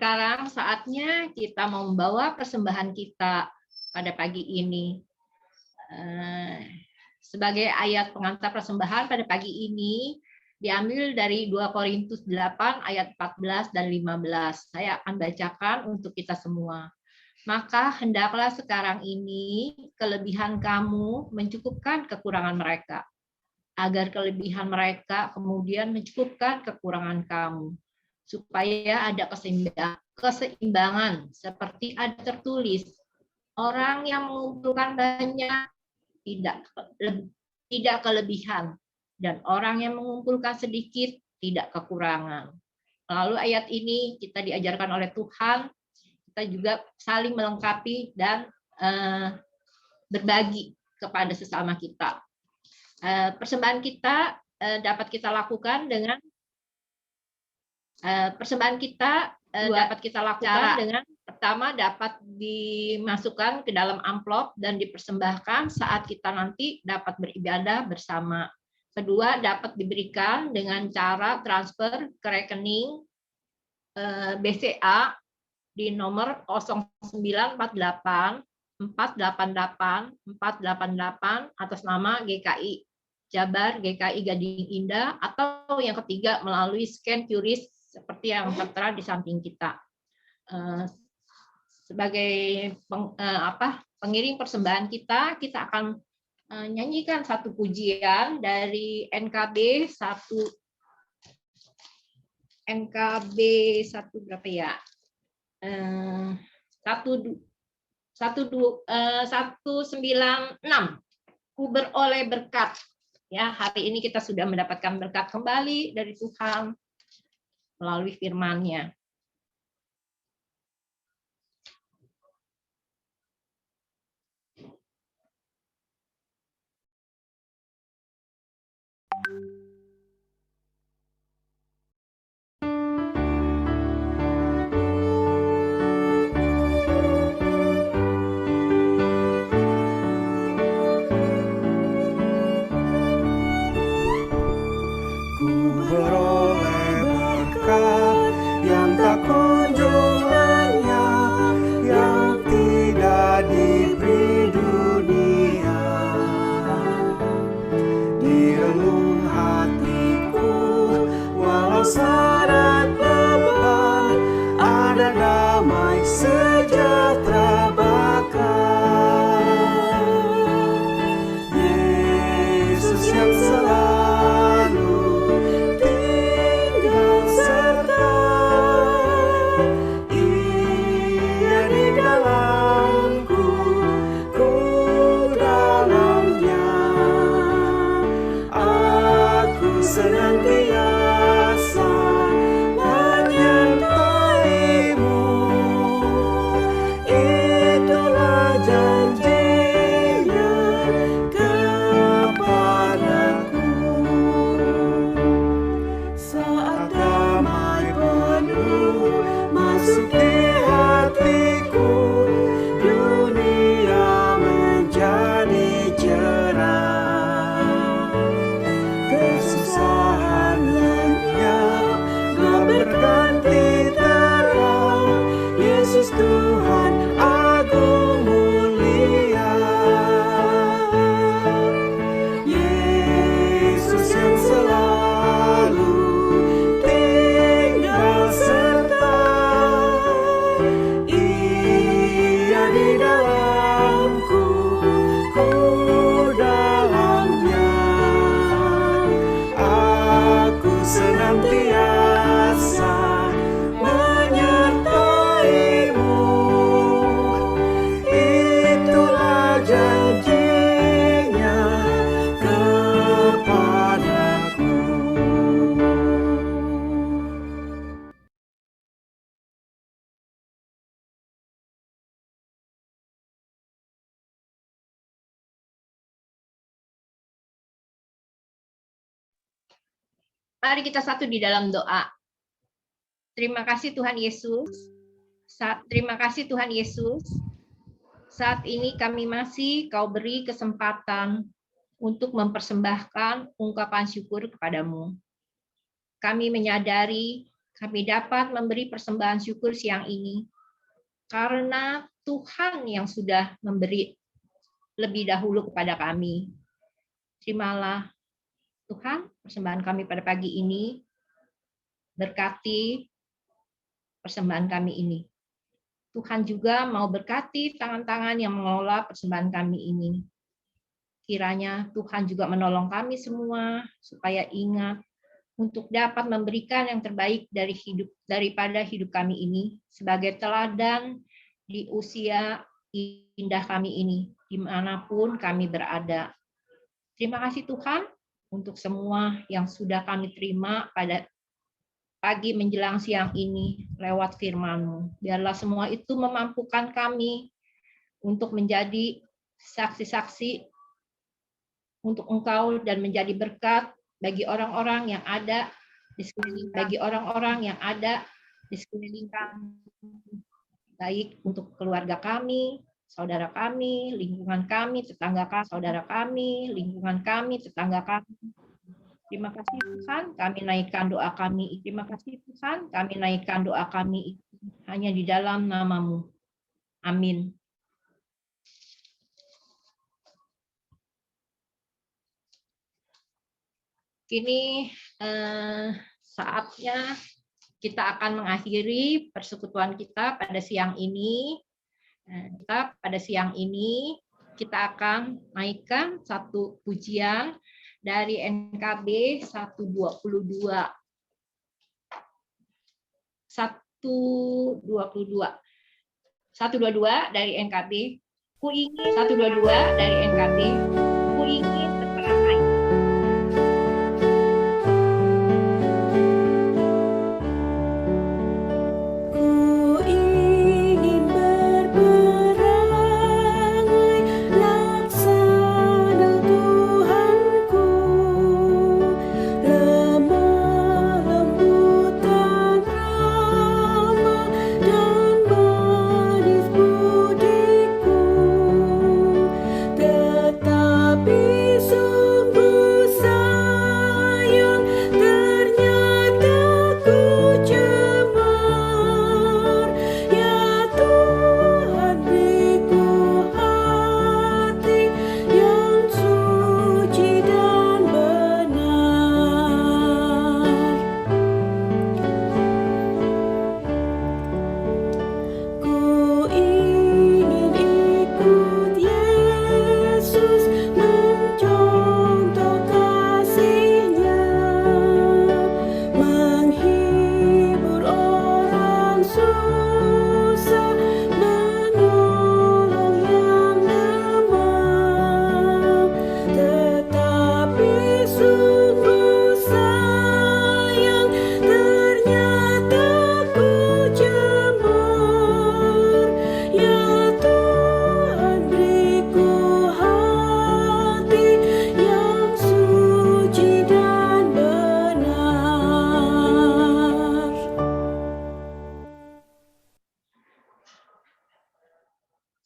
S2: sekarang saatnya kita mau membawa persembahan kita pada pagi ini. Sebagai ayat pengantar persembahan pada pagi ini diambil dari 2 Korintus 8 ayat 14 dan 15. Saya akan bacakan untuk kita semua. Maka hendaklah sekarang ini kelebihan kamu mencukupkan kekurangan mereka, agar kelebihan mereka kemudian mencukupkan kekurangan kamu, supaya ada keseimbangan, seperti ada tertulis, orang yang mengumpulkan banyak tidak kelebihan, dan orang yang mengumpulkan sedikit tidak kekurangan. Lalu ayat ini kita diajarkan oleh Tuhan, kita juga saling melengkapi dan berbagi kepada sesama kita. Persembahan kita dapat kita lakukan dengan dengan pertama dapat dimasukkan ke dalam amplop dan dipersembahkan saat kita nanti dapat beribadah bersama. Kedua, dapat diberikan dengan cara transfer ke rekening BCA di nomor 0948 488 488 atas nama GKI Jabar, GKI Gading Indah, atau yang ketiga melalui scan QRIS seperti yang tertera di samping kita. Sebagai pengiring persembahan kita akan nyanyikan satu pujian dari NKB 1 berapa ya? 196. Ku beroleh berkat. Ya, hari ini kita sudah mendapatkan berkat kembali dari Tuhan melalui firman-Nya. Mari kita satu di dalam doa. Terima kasih Tuhan Yesus. Terima kasih Tuhan Yesus. Saat ini kami masih Kau beri kesempatan untuk mempersembahkan ungkapan syukur kepadamu. Kami menyadari kami dapat memberi persembahan syukur siang ini karena Tuhan yang sudah memberi lebih dahulu kepada kami. Terimalah Tuhan persembahan kami pada pagi ini, berkati persembahan kami ini. Tuhan juga mau berkati tangan-tangan yang mengelola persembahan kami ini. Kiranya Tuhan juga menolong kami semua supaya ingat untuk dapat memberikan yang terbaik daripada hidup kami ini sebagai teladan di usia indah kami ini, dimanapun kami berada. Terima kasih Tuhan untuk semua yang sudah kami terima pada pagi menjelang siang ini lewat firman-Mu. Biarlah semua itu memampukan kami untuk menjadi saksi-saksi untuk Engkau dan menjadi berkat bagi orang-orang yang ada di sekeliling kami, baik untuk keluarga kami, saudara kami, lingkungan kami, tetangga kami, saudara kami, lingkungan kami, tetangga kami. Terima kasih Tuhan, kami naikkan doa kami. Terima kasih Tuhan, kami naikkan doa kami hanya di dalam nama-Mu. Amin. Kini saatnya kita akan mengakhiri persekutuan kita pada siang ini. Kita akan naikkan satu pujian dari NKB 122. 122 dari NKB. Ku ingin 122 dari NKB. Ku ingin terperangai.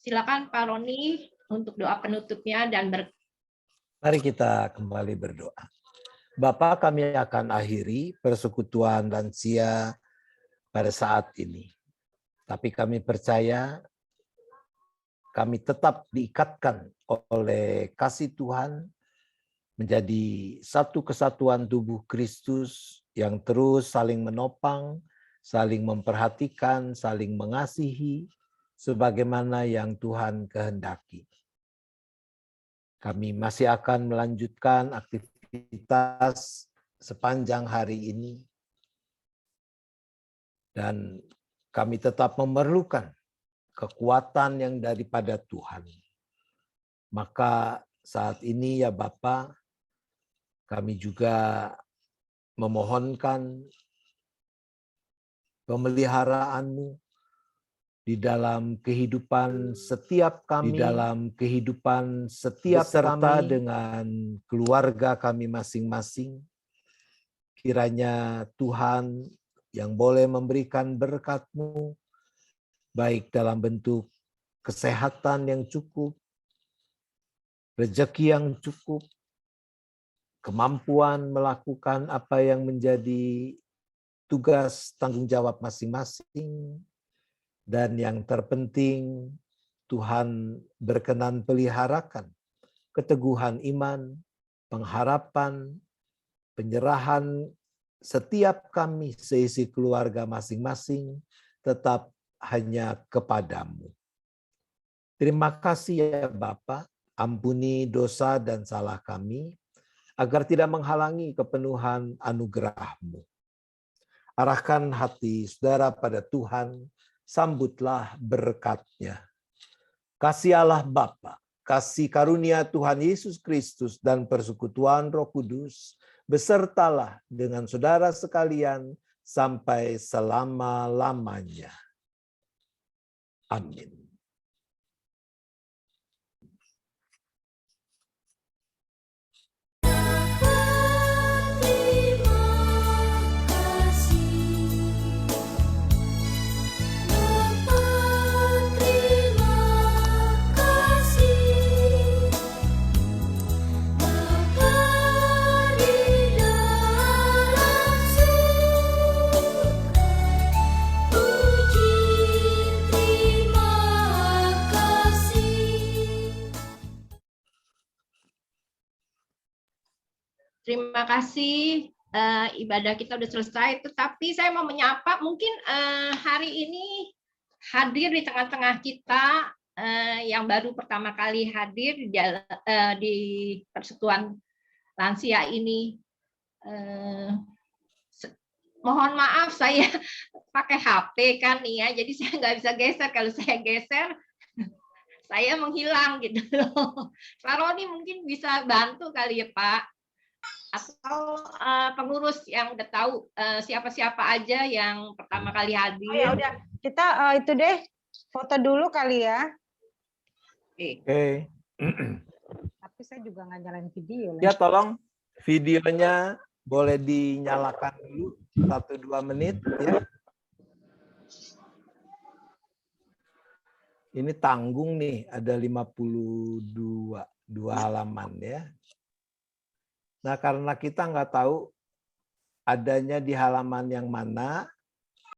S2: Silakan Pak Roni untuk doa penutupnya dan
S4: Mari kita kembali berdoa. Bapa, kami akan akhiri persekutuan lansia pada saat ini. Tapi kami percaya kami tetap diikatkan oleh kasih Tuhan menjadi satu kesatuan tubuh Kristus yang terus saling menopang, saling memperhatikan, saling mengasihi, sebagaimana yang Tuhan kehendaki. Kami masih akan melanjutkan aktivitas sepanjang hari ini. Dan kami tetap memerlukan kekuatan yang daripada Tuhan. Maka saat ini ya Bapa, kami juga memohonkan pemeliharaan-Mu di dalam kehidupan setiap kami, beserta dengan keluarga kami masing-masing. Kiranya Tuhan yang boleh memberikan berkat-Mu, baik dalam bentuk kesehatan yang cukup, rezeki yang cukup, kemampuan melakukan apa yang menjadi tugas tanggung jawab masing-masing. Dan yang terpenting, Tuhan berkenan peliharakan keteguhan iman, pengharapan, penyerahan setiap kami seisi keluarga masing-masing tetap hanya kepadamu. Terima kasih ya Bapa, ampuni dosa dan salah kami, agar tidak menghalangi kepenuhan anugerah-Mu. Arahkan hati saudara pada Tuhan, sambutlah berkat-Nya. Kasih Allah Bapa, kasih karunia Tuhan Yesus Kristus dan persekutuan Roh Kudus, besertalah dengan saudara sekalian sampai selama-lamanya. Amin.
S2: Terima kasih, ibadah kita udah selesai. Tetapi saya mau menyapa, mungkin hari ini hadir di tengah-tengah kita yang baru pertama kali hadir di persekutuan lansia ini. Mohon maaf, saya pakai HP kan ya, jadi saya nggak bisa geser. Kalau saya geser, saya menghilang gitu loh. Pak Roni mungkin bisa bantu kali ya Pak, atau pengurus yang udah tahu siapa-siapa aja yang pertama kali hadir.
S1: Oh, ya udah, kita itu deh foto dulu kali ya.
S4: Oke.
S1: Tapi saya juga nggak nyalain video.
S4: Ya tolong videonya boleh dinyalakan dulu 1-2 menit ya. Ini tanggung nih, ada 52 halaman ya. Nah, karena kita nggak tahu adanya di halaman yang mana,